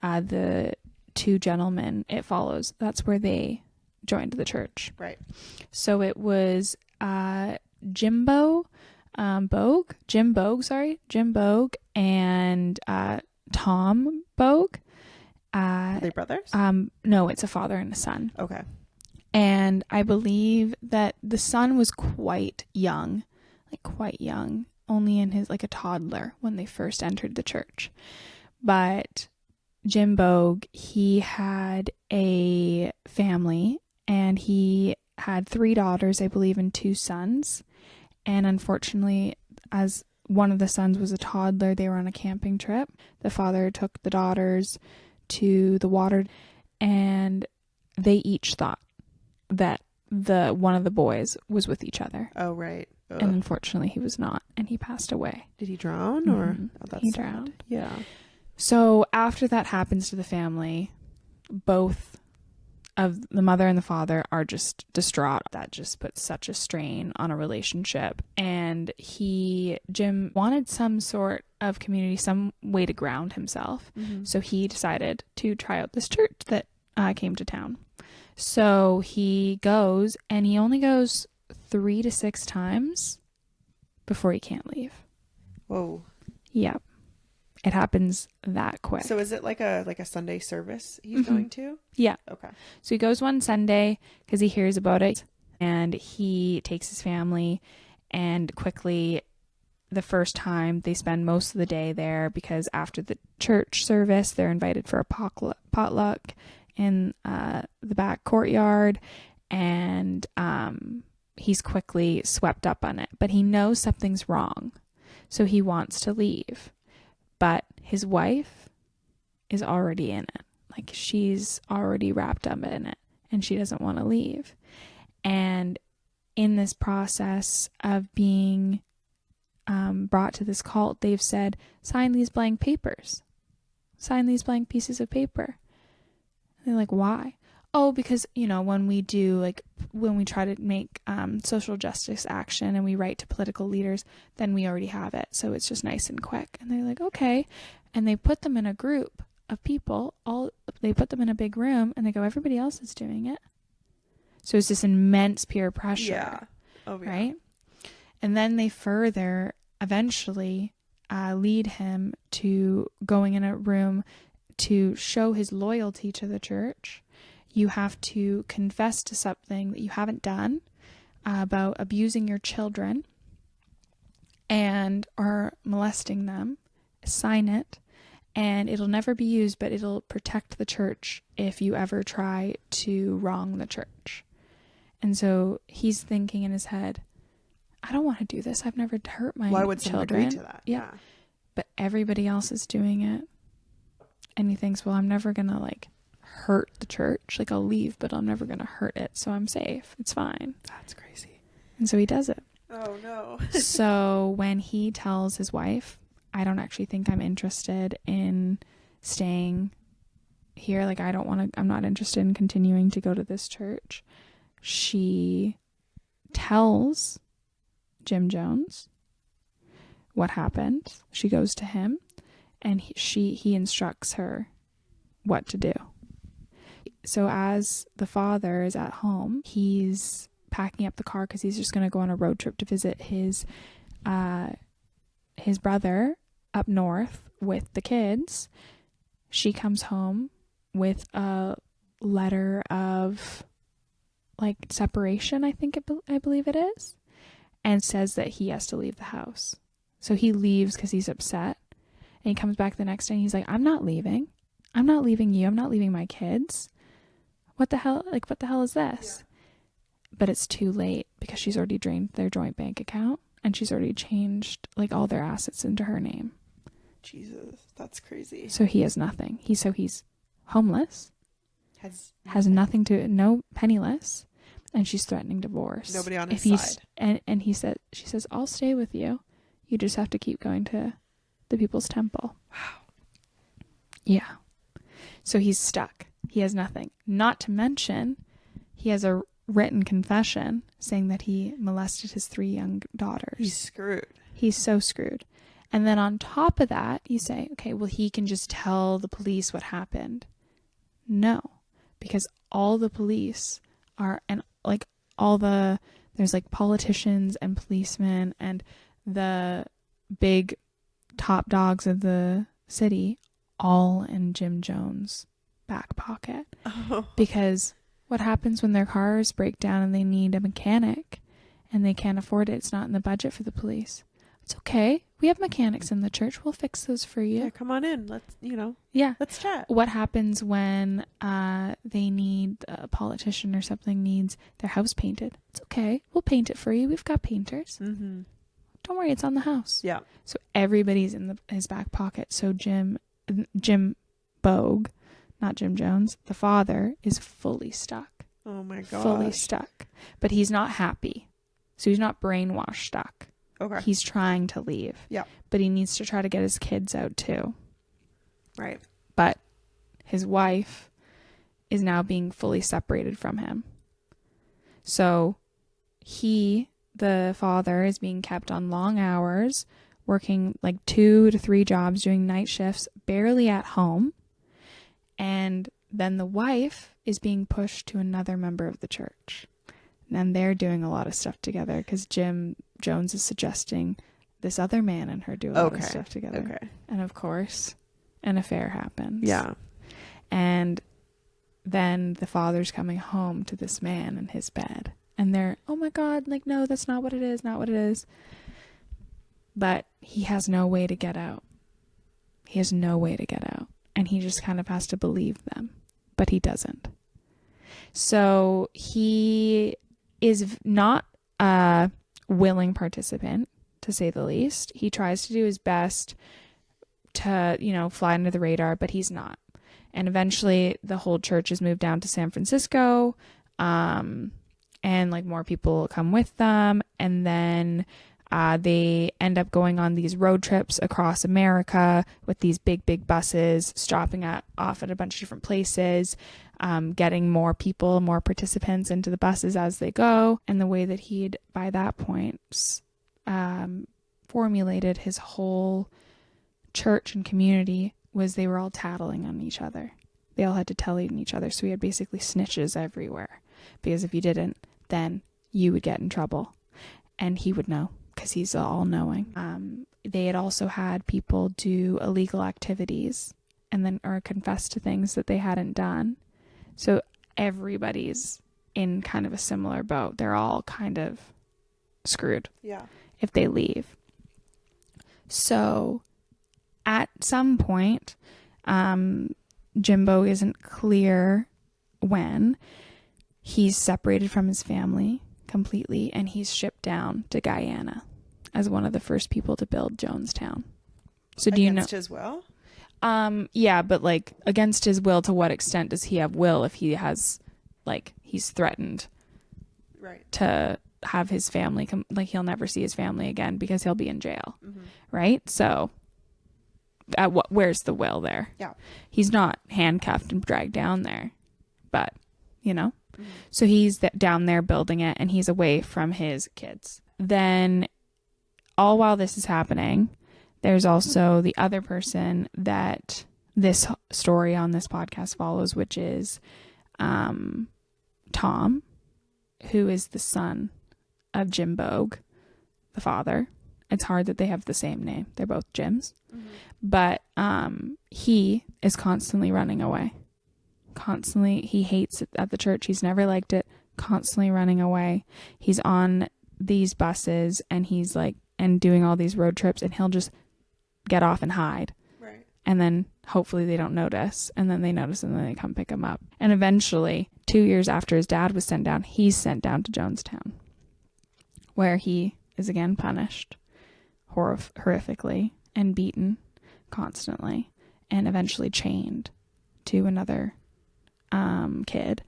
the two gentlemen it follows, that's where they joined the church. Right. So it was Jim Bogue, and Tom Bogue. Are they brothers? No, it's a father and a son. Okay. And I believe that the son was quite young, only in his, like, a toddler when they first entered the church. But Jim Bogue, he had a family, and he had 3 daughters, I believe, and 2 sons. And unfortunately, as one of the sons was a toddler, they were on a camping trip. The father took the daughters to the water, and they each thought that one of the boys was with each other. Oh, right. Ugh. And unfortunately he was not, and he passed away. Did he drown or? Mm-hmm. Oh, that's he sad. drowned. Yeah. So after that happens to the family, both of the mother and the father are just distraught. That just puts such a strain on a relationship. And Jim wanted some sort of community, some way to ground himself. Mm-hmm. So he decided to try out this church that came to town. So he goes, and he only goes 3 to 6 times before he can't leave. Whoa. Yep. It happens that quick. So is it like a Sunday service he's going to? Yeah. Okay. So he goes one Sunday because he hears about it, and he takes his family, and quickly, the first time, they spend most of the day there because after the church service, they're invited for a potluck in the back courtyard, and he's quickly swept up on it. But he knows something's wrong, so he wants to leave. But his wife is already in it. Like, she's already wrapped up in it, and she doesn't want to leave. And in this process of being brought to this cult, they've said, sign these blank papers. Sign these blank pieces of paper. And they're like, why? Oh, because, when we try to make social justice action and we write to political leaders, then we already have it. So it's just nice and quick. And they're like, okay. And they put them in a group of people. They put them in a big room, and they go, everybody else is doing it. So it's this immense peer pressure. Yeah. Oh, yeah. Right? And then they further eventually lead him to going in a room to show his loyalty to the church. You have to confess to something that you haven't done about abusing your children or molesting them. Sign it, and it'll never be used, but it'll protect the church if you ever try to wrong the church. And so he's thinking in his head, I don't want to do this. I've never hurt my children. Why would someone agree to that? Yeah. But everybody else is doing it. And he thinks, well, I'm never going to hurt the church. I'll leave, but I'm never going to hurt it. So I'm safe. It's fine. That's crazy. And so he does it. Oh, no. So when he tells his wife, I don't actually think I'm interested in staying here. I'm not interested in continuing to go to this church. She tells Jim Jones what happened. She goes to him, and he instructs her what to do. So as the father is at home, he's packing up the car because he's just going to go on a road trip to visit his brother up north with the kids. She comes home with a letter of separation, I believe it is, and says that he has to leave the house. So he leaves because he's upset, and he comes back the next day and he's like, I'm not leaving. I'm not leaving you. I'm not leaving my kids. What the hell? What the hell is this? but it's too late because she's already drained their joint bank account and she's already changed like all their assets into her name. Jesus, that's crazy. So he has nothing. He's homeless. Has nothing to, no, penniless, and she's threatening divorce. Nobody on his side. And she says, I'll stay with you. You just have to keep going to the People's Temple. Wow. Yeah. So he's stuck. He has nothing. Not to mention, he has a written confession saying that he molested his 3 young daughters. He's screwed. He's so screwed. And then on top of that, you say, okay, well, he can just tell the police what happened. No, because all the police are, and like there's like politicians and policemen and the big top dogs of the city, all in Jim Jones' back pocket. Oh. Because what happens when their cars break down and they need a mechanic and they can't afford it? It's not in the budget for the police. It's okay. We have mechanics in the church. We'll fix those for you. Yeah, come on in. Let's chat. What happens when they need, a politician or something needs their house painted? It's okay. We'll paint it for you. We've got painters. Mm-hmm. Don't worry. It's on the house. Yeah. So everybody's in his back pocket. So Jim Bogue, not Jim Jones, the father, is fully stuck. Oh my God. Fully stuck. But he's not happy. So he's not brainwashed stuck. Okay. He's trying to leave. Yeah. But he needs to try to get his kids out too. Right. But his wife is now being fully separated from him. So the father, is being kept on long hours, working like 2 to 3 jobs, doing night shifts, barely at home. And then the wife is being pushed to another member of the church. And they're doing a lot of stuff together because Jim Jones is suggesting this other man and her do a lot of stuff together. Okay. And of course, an affair happens. Yeah. And then the father's coming home to this man in his bed. And they're, oh my God, like, no, that's not what it is, not what it is. But he has no way to get out. He has no way to get out. And he just kind of has to believe them. But he doesn't. So he is not a willing participant, to say the least. He tries to do his best to, fly under the radar, but he's not. And eventually the whole church is moved down to San Francisco, and like more people come with them. And then they end up going on these road trips across America with these big buses, stopping off at a bunch of different places, getting more people, more participants into the buses as they go. And the way that he'd, by that point, formulated his whole church and community was they were all tattling on each other. They all had to tell on each other. So he had basically snitches everywhere. Because if you didn't, then you would get in trouble. And he would know because he's all-knowing. They had also had people do illegal activities and then or confess to things that they hadn't done. So everybody's in kind of a similar boat. They're all kind of screwed. Yeah. If they leave. So at some point, Jimbo isn't clear when he's separated from his family completely and he's shipped down to Guyana as one of the first people to build Jonestown. So do you know? Against his will? Yeah, but like against his will, to what extent does he have will if he has, like, he's threatened to have his family like he'll never see his family again because he'll be in jail. Mm-hmm. Right? So where's the will there? Yeah. He's not handcuffed and dragged down there. But, mm-hmm. So he's down there building it and he's away from his kids. Then all while this is happening, there's also the other person that this story on this podcast follows, which is Tom, who is the son of Jim Bogue, the father. It's hard that they have the same name. They're both Jims. Mm-hmm. But he is constantly running away. Constantly. He hates it at the church. He's never liked it. Constantly running away. He's on these buses and he's like, and doing all these road trips, and he'll just get off and hide. Right. And then hopefully they don't notice. And then they notice and then they come pick him up. And eventually 2 years after his dad was sent down, he's sent down to Jonestown, where he is again punished horrifically and beaten constantly and eventually chained to another kid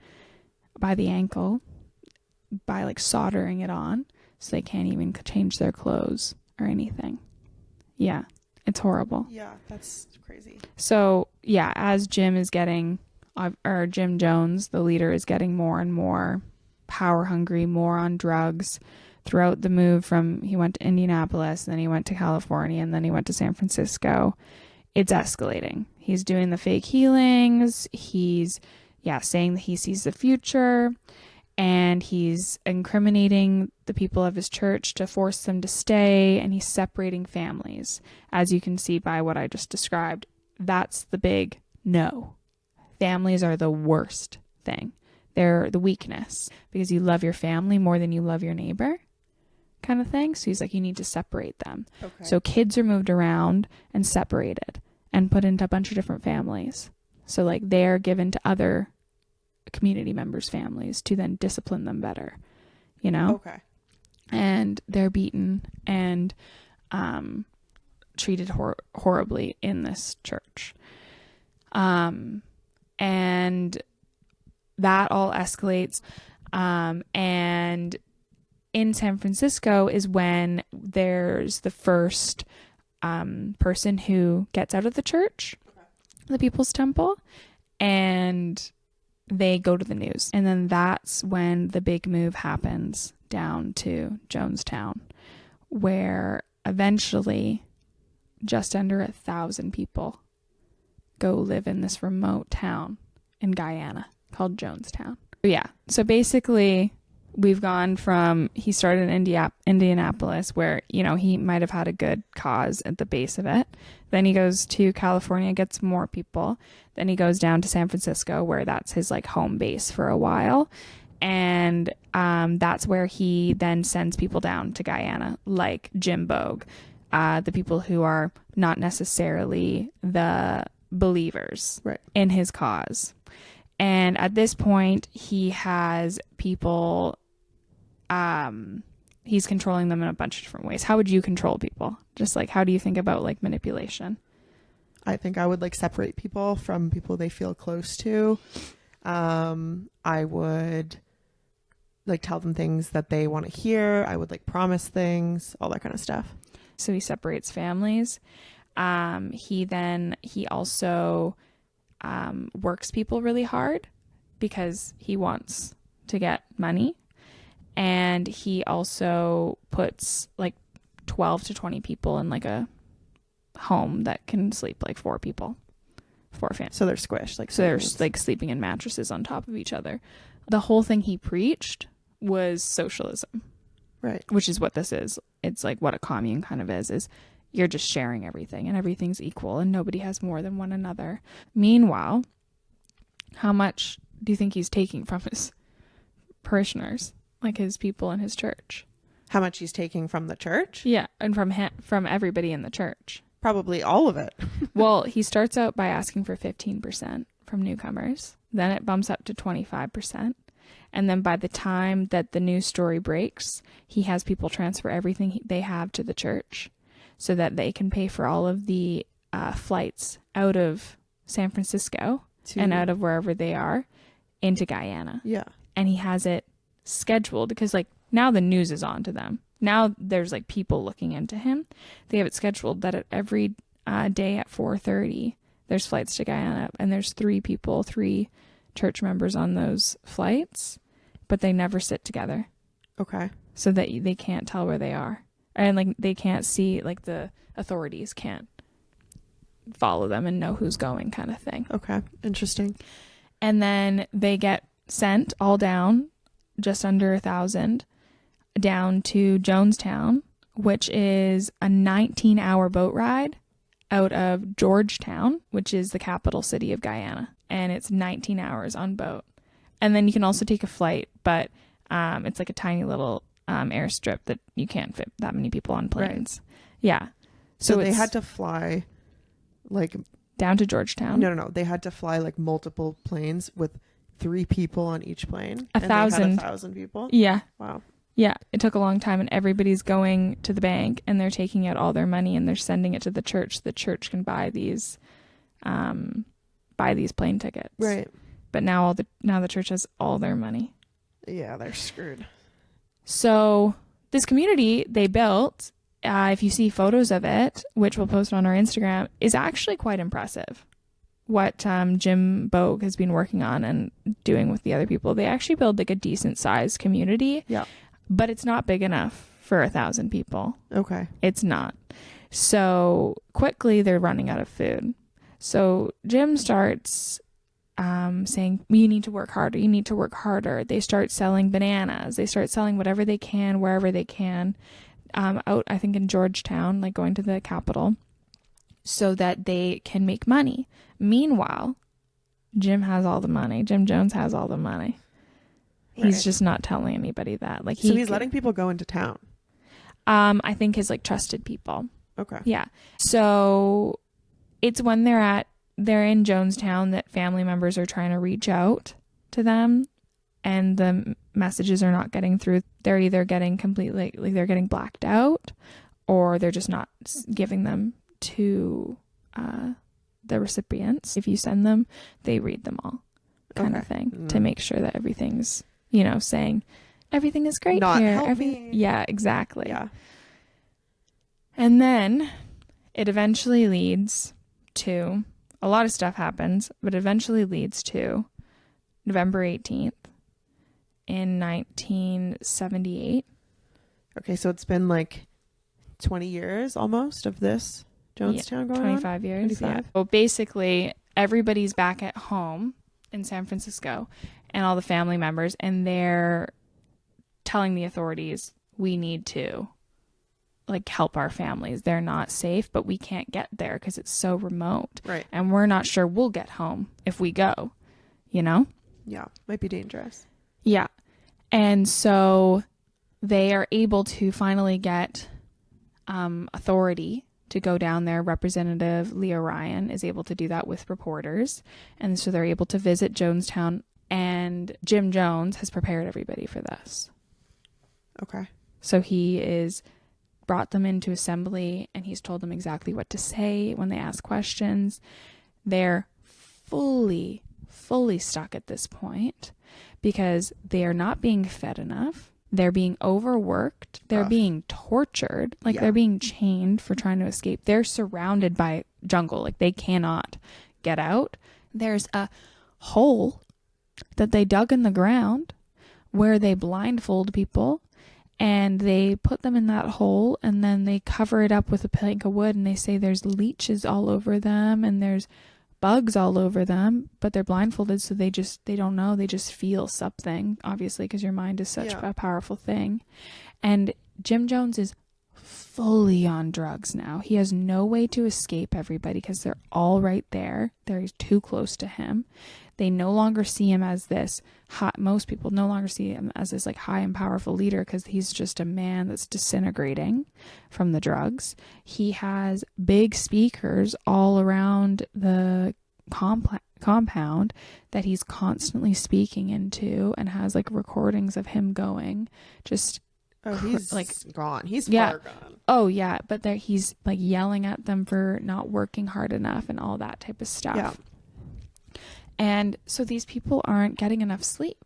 by the ankle by like soldering it on so they can't even change their clothes or anything. Yeah, it's horrible. Yeah, that's crazy. So yeah, as Jim is getting, or Jim Jones, the leader, is getting more and more power hungry, more on drugs throughout the move from, he went to Indianapolis, and then he went to California, and then he went to San Francisco. It's escalating. He's doing the fake healings. He's, saying that he sees the future, and he's incriminating the people of his church to force them to stay, and he's separating families. As you can see by what I just described, that's the big no. Families are the worst thing. They're the weakness, because you love your family more than you love your neighbor, kind of thing. So he's like, you need to separate them. Okay. So kids are moved around and separated and put into a bunch of different families. So like they're given to other community members' families to then discipline them better, Okay. And they're beaten and treated horribly in this church. And that all escalates. And in San Francisco is when there's the first person who gets out of the church, the People's Temple, and they go to the news. And then that's when the big move happens down to Jonestown, where eventually just under 1,000 people go live in this remote town in Guyana called Jonestown. Yeah. So basically we've gone from, he started in Indianapolis, where, he might have had a good cause at the base of it. Then he goes to California, gets more people. Then he goes down to San Francisco, where that's his like home base for a while. And that's where he then sends people down to Guyana, like Jim Bogue, the people who are not necessarily the believers in his cause. And at this point, he has people, he's controlling them in a bunch of different ways. How would you control people? Just like, how do you think about like manipulation? I think I would like separate people from people they feel close to. I would like tell them things that they want to hear. I would like promise things, all that kind of stuff. So he separates families. He also works people really hard because he wants to get money. And he also puts like 12 to 20 people in like a home that can sleep like 4 people, 4 families. So they're squished. So they're like sleeping in mattresses on top of each other. The whole thing he preached was socialism. Right. Which is what this is. It's like what a commune kind of is you're just sharing everything and everything's equal and nobody has more than one another. Meanwhile, how much do you think he's taking from his parishioners, like his people in his church? How much he's taking from the church? Yeah, and from everybody in the church. Probably all of it. Well, he starts out by asking for 15% from newcomers. Then it bumps up to 25%. And then by the time that the news story breaks, he has people transfer everything they have to the church so that they can pay for all of the flights out of San Francisco and out of wherever they are into Guyana. Yeah. And he has it scheduled because like now the news is on to them. Now there's like people looking into him. They have it scheduled that at every day at 4:30 there's flights to Guyana, and there's 3 church members on those flights, but they never sit together. Okay. So that they can't tell where they are. And like they can't see, like the authorities can't follow them and know who's going, kind of thing. Okay. Interesting. And then they get sent all down, just under 1,000, down to Jonestown, which is a 19-hour boat ride out of Georgetown, which is the capital city of Guyana. And it's 19 hours on boat. And then you can also take a flight, but it's like a tiny little airstrip that you can't fit that many people on planes. Right. Yeah. So they had to fly like down to Georgetown. No. They had to fly like multiple planes with 3 people on each plane. 1,000. And they had 1,000 people. Yeah. Wow. Yeah, it took a long time, and everybody's going to the bank and they're taking out all their money and they're sending it to the church. The church can buy these plane tickets. Right. But now the church has all their money. Yeah, they're screwed. So this community they built, if you see photos of it, which we'll post on our Instagram, is actually quite impressive. What Jim Bogue has been working on and doing with the other people. They actually build like a decent sized community. Yeah. But it's not big enough for 1,000 people. Okay. It's not. So quickly they're running out of food. So Jim starts saying, you need to work harder. You need to work harder. They start selling bananas. They start selling whatever they can, wherever they can, out, I think, in Georgetown, like going to the capital, so that they can make money. Meanwhile, Jim has all the money. Jim Jones has all the money. He's just not telling anybody that. Like, so he's letting people go into town. I think his like trusted people. Okay. Yeah. So it's when they're in Jonestown that family members are trying to reach out to them, and the messages are not getting through. They're either getting completely like they're getting blacked out, or they're just not giving them to the recipients. If you send them, they read them all, kind of thing, to make sure that everything's, saying everything is great not here. Helping. Yeah, exactly. Yeah. And then it eventually leads to a lot of stuff happens, but eventually leads to November 18th in 1978. Okay, so it's been like 20 years almost of this Jonestown going 25 on? years. 25. Yeah. So basically, everybody's back at home in San Francisco, and all the family members, and they're telling the authorities, we need to like help our families. They're not safe, but we can't get there because it's so remote. Right. And we're not sure we'll get home if we go, Yeah, might be dangerous. Yeah. And so they are able to finally get authority to go down there. Representative Leo Ryan is able to do that with reporters. And so they're able to visit Jonestown, and Jim Jones has prepared everybody for this. Okay. So he is brought them into assembly, and he's told them exactly what to say when they ask questions. They're fully stuck at this point because they are not being fed enough. They're being overworked. They're being tortured. Like, they're being chained for trying to escape. They're surrounded by jungle. Like, they cannot get out. There's a hole that they dug in the ground where they blindfold people, and they put them in that hole, and then they cover it up with a plank of wood, and they say there's leeches all over them and there's bugs all over them, but they're blindfolded, so they don't know. They just feel something, obviously, because your mind is such a powerful thing. And Jim Jones is fully on drugs now. He has no way to escape everybody because they're all right there. They're too close to him. They no longer see him as this most people no longer see him as this like high and powerful leader, because he's just a man that's disintegrating from the drugs. He has big speakers all around the compound that he's constantly speaking into, and has like recordings of him going just he's like gone. He's far gone. Oh yeah, but he's like yelling at them for not working hard enough and all that type of stuff. Yeah. And so these people aren't getting enough sleep.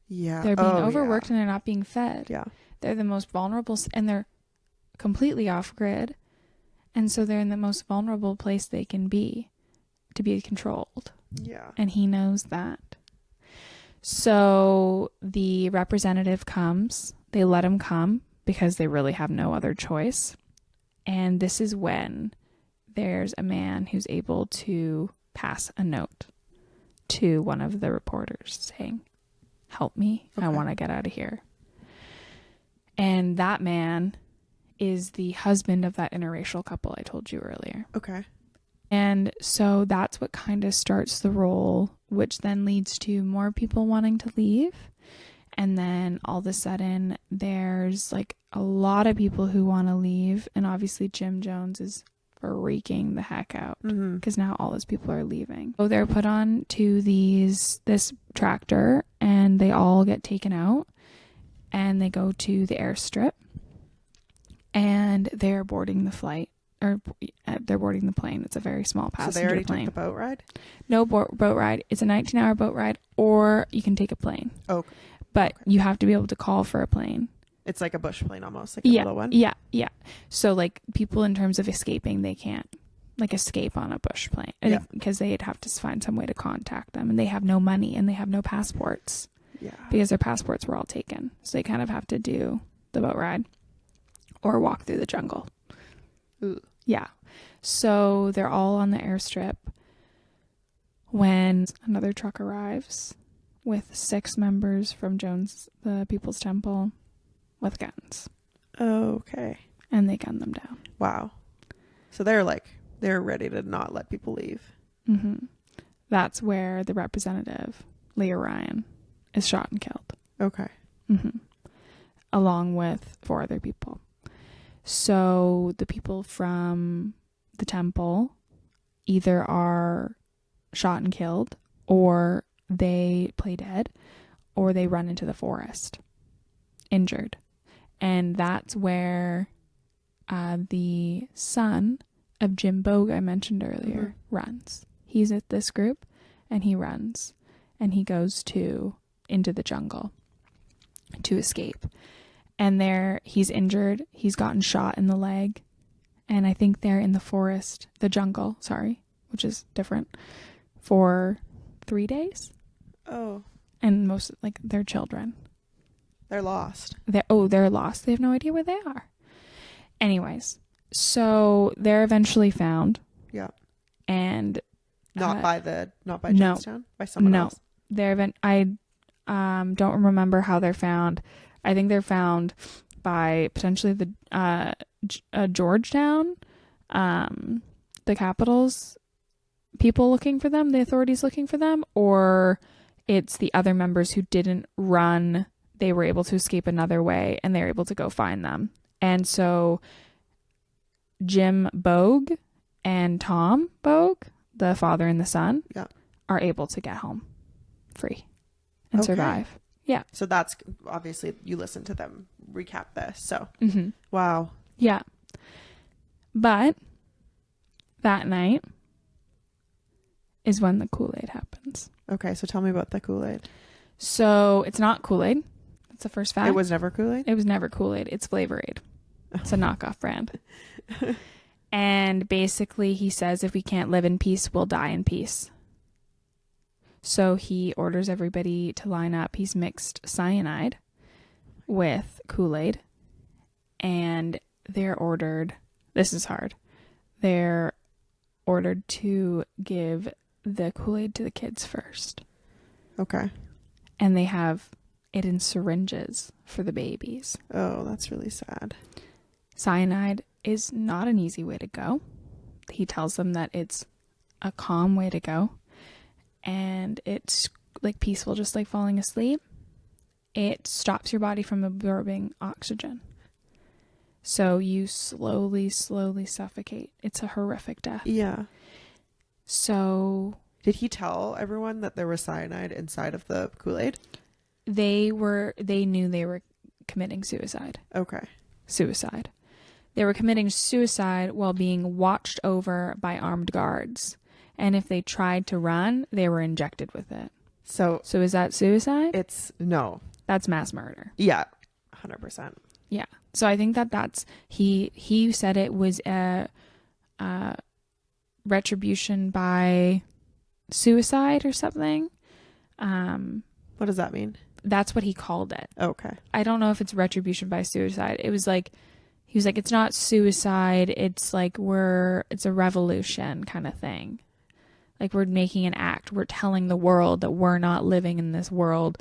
Yeah. They're being overworked and they're not being fed. Yeah. They're the most vulnerable, and they're completely off grid. And so they're in the most vulnerable place they can be to be controlled. Yeah. And he knows that. So the representative comes. They let him come because they really have no other choice. And this is when there's a man who's able to pass a note to one of the reporters saying, help me. I want to get out of here. And that man is the husband of that interracial couple I told you earlier. Okay. And so that's what kind of starts the role, which then leads to more people wanting to leave. And then all of a sudden there's like a lot of people who want to leave. And obviously Jim Jones is freaking the heck out because now all those people are leaving. So they're put on to this tractor and they all get taken out and they go to the airstrip and they're boarding the flight, or they're boarding the plane. It's a very small passenger plane. So they already took the boat ride? No boat ride. It's a 19-hour boat ride, or you can take a plane. Okay. But you have to be able to call for a plane. It's like a bush plane almost, like a little one? Yeah. So, like, people in terms of escaping, they can't, like, escape on a bush plane. Because they'd have to find some way to contact them. And they have no money and they have no passports. Yeah. Because their passports were all taken. So they kind of have to do the boat ride or walk through the jungle. Ooh. Yeah. So they're all on the airstrip when another truck arrives with 6 members from the People's Temple with guns. Okay. And they gun them down. Wow. So they're ready to not let people leave. Mm-hmm. That's where the representative, Leah Ryan, is shot and killed. Okay. Mm-hmm. Along with 4 other people. So the people from the temple either are shot and killed, or they play dead, or they run into the forest injured. And that's where the son of Jim Bogue I mentioned earlier runs. He's at this group and he runs and he goes into the jungle to escape. And there he's injured. He's gotten shot in the leg. And I think they're in the jungle, which is different, for 3 days. Oh. And most, they're children. They're lost. They're lost. They have no idea where they are. Anyways, so they're eventually found. Yeah. And not by Jonestown? By someone else? I don't remember how they're found. I think they're found by potentially the Georgetown, the Capitol's people looking for them, the authorities looking for them, or it's the other members who didn't run. They were able to escape another way and they're able to go find them. And so Jim Bogue and Tom Bogue, the father and the son, are able to get home free and survive. Yeah. So that's obviously, you listen to them recap this. So, wow. Yeah. But that night is when the Koolaid happens. Okay. So tell me about the Koolaid. So it's not Koolaid. That's the first fact. It was never Koolaid? It was never Koolaid. It's Flavor Aid. It's a knockoff brand. And basically he says, if we can't live in peace, we'll die in peace. So he orders everybody to line up. He's mixed cyanide with Kool-Aid. And they're ordered, this is hard, they're ordered to give the Kool-Aid to the kids first. Okay. And they have it in syringes for the babies. Oh, that's really sad. Cyanide is not an easy way to go. He tells them that it's a calm way to go. And it's peaceful, just like falling asleep. It stops your body from absorbing oxygen. So you slowly suffocate. It's a horrific death. Yeah. So did he tell everyone that there was cyanide inside of the Kool-Aid? They knew they were committing suicide. Okay. Suicide. They were committing suicide while being watched over by armed guards. And if they tried to run, they were injected with it. So is that suicide? No. That's mass murder. Yeah. 100%. Yeah. So I think that's, he said it was a retribution by suicide or something. What does that mean? That's what he called it. Okay. I don't know if it's retribution by suicide. It was he was like, it's not suicide. It's it's a revolution kind of thing. We're making an act. We're telling the world that we're not living in this world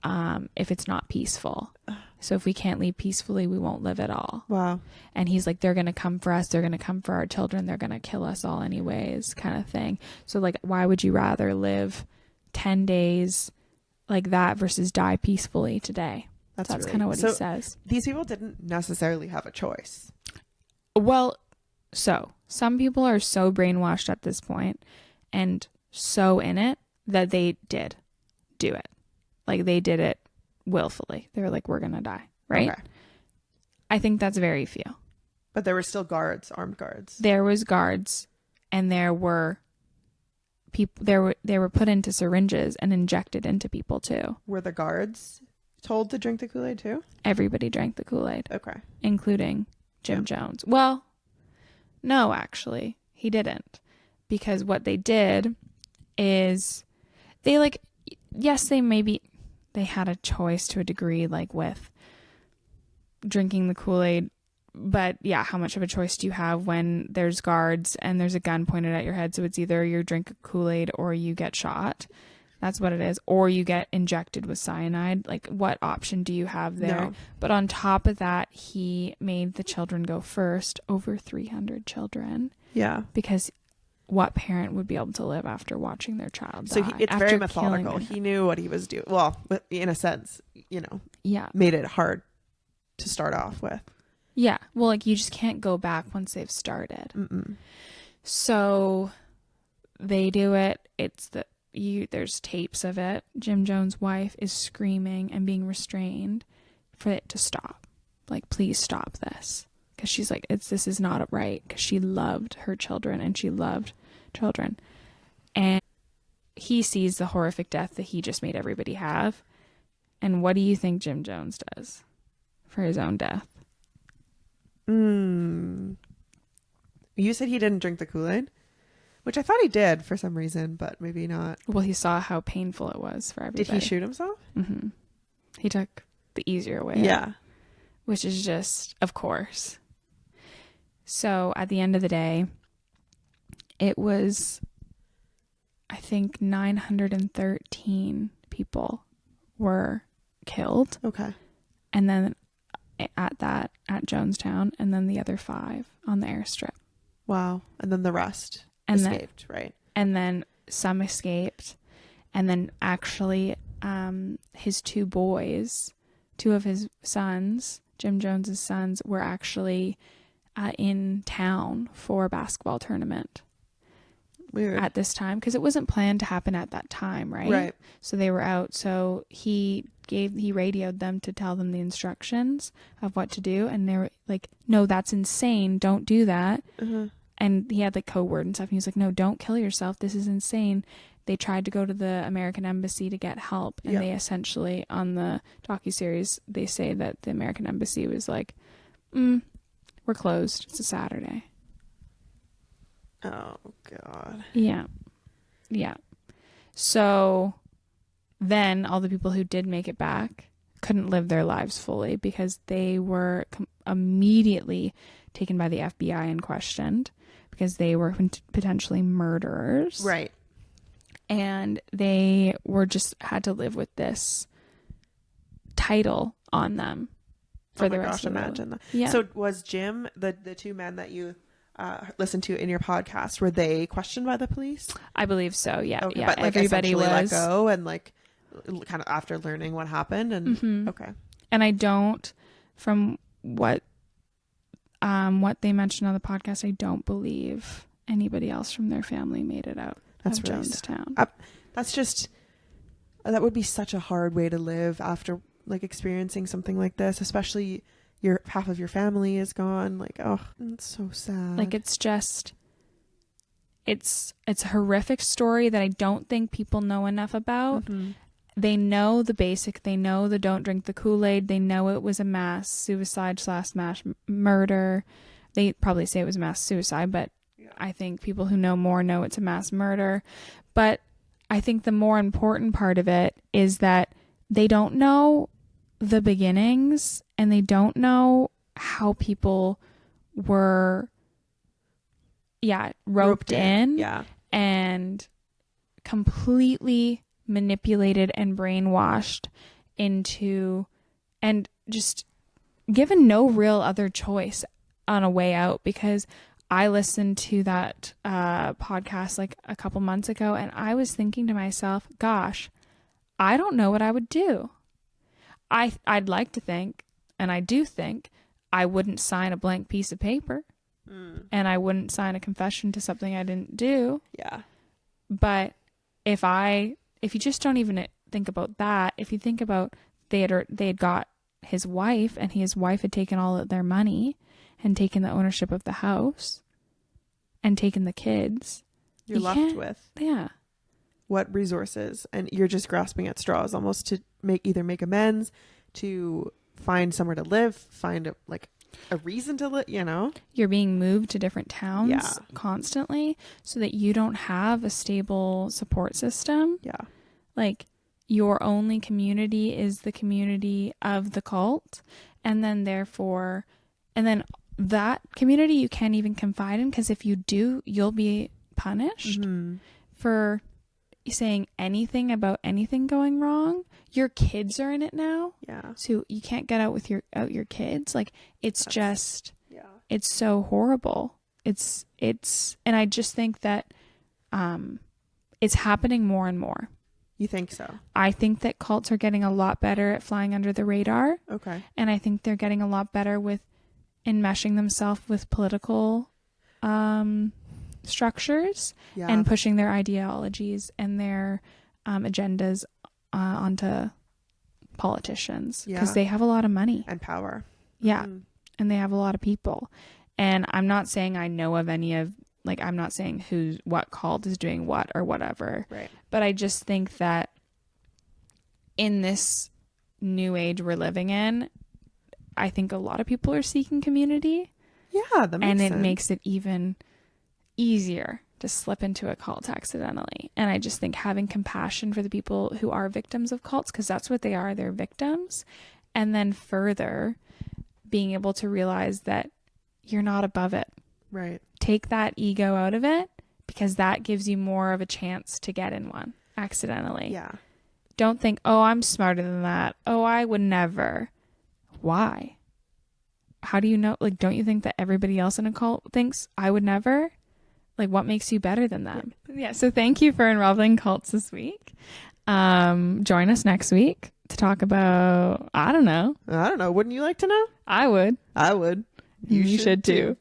if it's not peaceful. So if we can't leave peacefully, we won't live at all. Wow. And he's like, they're going to come for us. They're going to come for our children. They're going to kill us all anyways, kind of thing. So why would you rather live 10 days like that versus die peacefully today? That's kind of what he says. These people didn't necessarily have a choice. Well, So some people are so brainwashed at this point and so in it that they did do it. Like they did it willfully. They were like, we're going to die. Right. Okay. I think that's very few. But there were still guards, armed guards. There was guards, and there were people. They were put into syringes and injected into people too. Were the guards told to drink the Kool-Aid too? Everybody drank the Kool-Aid. Okay. Including Jim Jones. Well, no, actually, he didn't, because what they did is they like, yes, they had a choice to a degree, like with drinking the Kool-Aid. But yeah, how much of a choice do you have when there's guards and there's a gun pointed at your head? So it's either you drink Kool-Aid or you get shot. That's what it is. Or you get injected with cyanide. Like, what option do you have there? No. But on top of that, he made the children go first, over 300 children. Yeah. Because what parent would be able to live after watching their child die? So it's very after methodical. He knew what he was doing. Well, in a sense, yeah, made it hard to start off with. Yeah. Well, like, you just can't go back once they've started. Mm-mm. So they do it. There's tapes of it. Jim Jones' wife is screaming and being restrained for it to stop. Like, please stop this. Because she's like, this is not right. Because she loved her children and she loved children. And he sees the horrific death that he just made everybody have. And what do you think Jim Jones does for his own death? You said he didn't drink the Kool-Aid, which I thought he did for some reason, but maybe not. Well, he saw how painful it was for everybody. Did he shoot himself? Mm-hmm. He took the easier way. Yeah. Out, which is just, of course. So at the end of the day, it was, I think, 913 people were killed. Okay. And then at Jonestown, and then the other 5 on the airstrip. Wow. And then the rest escaped, right? And then some escaped. And then actually his 2 boys, 2 of his sons, Jim Jones's sons, were actually in town for a basketball tournament. Weird. At this time, because it wasn't planned to happen at that time, right? Right. So they were out. So he radioed them to tell them the instructions of what to do, and they were like, "No, that's insane. Don't do that." Uh-huh. And he had like code word and stuff. And he was like, "No, don't kill yourself. This is insane." They tried to go to the American embassy to get help, and they essentially, on the docuseries, they say that the American embassy was like, "We're closed. It's a Saturday." Oh, God. Yeah. Yeah. So then all the people who did make it back couldn't live their lives fully because they were immediately taken by the FBI and questioned because they were potentially murderers. Right. And they were just had to live with this title on them for the rest of their life. Imagine that. Yeah. So was Jim, the 2 men that you listened to in your podcast, were they questioned by the police? I believe so. Yeah. Okay, yeah. but like everybody was let go and like kind of after learning what happened and okay. And I don't, from what they mentioned on the podcast, I don't believe anybody else from their family made it out That's of really Jonestown. That's just that would be such a hard way to live after like experiencing something like this, especially half of your family is gone. Like, oh, it's so sad. Like, it's just, it's a horrific story that I don't think people know enough about. Mm-hmm. They know the basic. They know the don't drink the Kool-Aid. They know it was a mass suicide / mass murder. They probably say it was mass suicide, but I think people who know more know it's a mass murder. But I think the more important part of it is that they don't know the beginnings and they don't know how people were roped in and completely manipulated and brainwashed into and just given no real other choice on a way out. Because I listened to that podcast like a couple months ago and I was thinking to myself, gosh, I don't know what I would do. I'd like to think, and I do think, I wouldn't sign a blank piece of paper. and I wouldn't sign a confession to something I didn't do. Yeah. But if you just don't even think about that, if you think about they had got his wife, and his wife had taken all of their money and taken the ownership of the house and taken the kids, you're left with what resources, and you're just grasping at straws almost to either make amends, to find somewhere to live, find a reason to live, You're being moved to different towns constantly so that you don't have a stable support system. Yeah. Like, your only community is the community of the cult, and then that community you can't even confide in, because if you do, you'll be punished for saying anything about anything going wrong. Your kids are in it now. Yeah. So you can't get out with your kids. Like, it's so horrible. It's and I just think that it's happening more and more. You think so? I think that cults are getting a lot better at flying under the radar. Okay. And I think they're getting a lot better with enmeshing themselves with political structures and pushing their ideologies and their agendas onto politicians, because they have a lot of money and power. Yeah. And they have a lot of people. And I'm not saying I know of any of, like, I'm not saying what cult is doing what or whatever. Right. But I just think that in this new age we're living in, I think a lot of people are seeking community. Yeah, that makes sense. And it makes it even easier to slip into a cult accidentally. And I just think having compassion for the people who are victims of cults, because that's what they are, they're victims. And then further, being able to realize that you're not above it. Right. Take that ego out of it, because that gives you more of a chance to get in one accidentally. Yeah. Don't think, oh, I'm smarter than that. Oh, I would never. Why? How do you know? Like, don't you think that everybody else in a cult thinks I would never? Like, what makes you better than them? Yeah. So thank you for unraveling cults this week. Join us next week to talk about, I don't know. Wouldn't you like to know? I would. I would. You should too.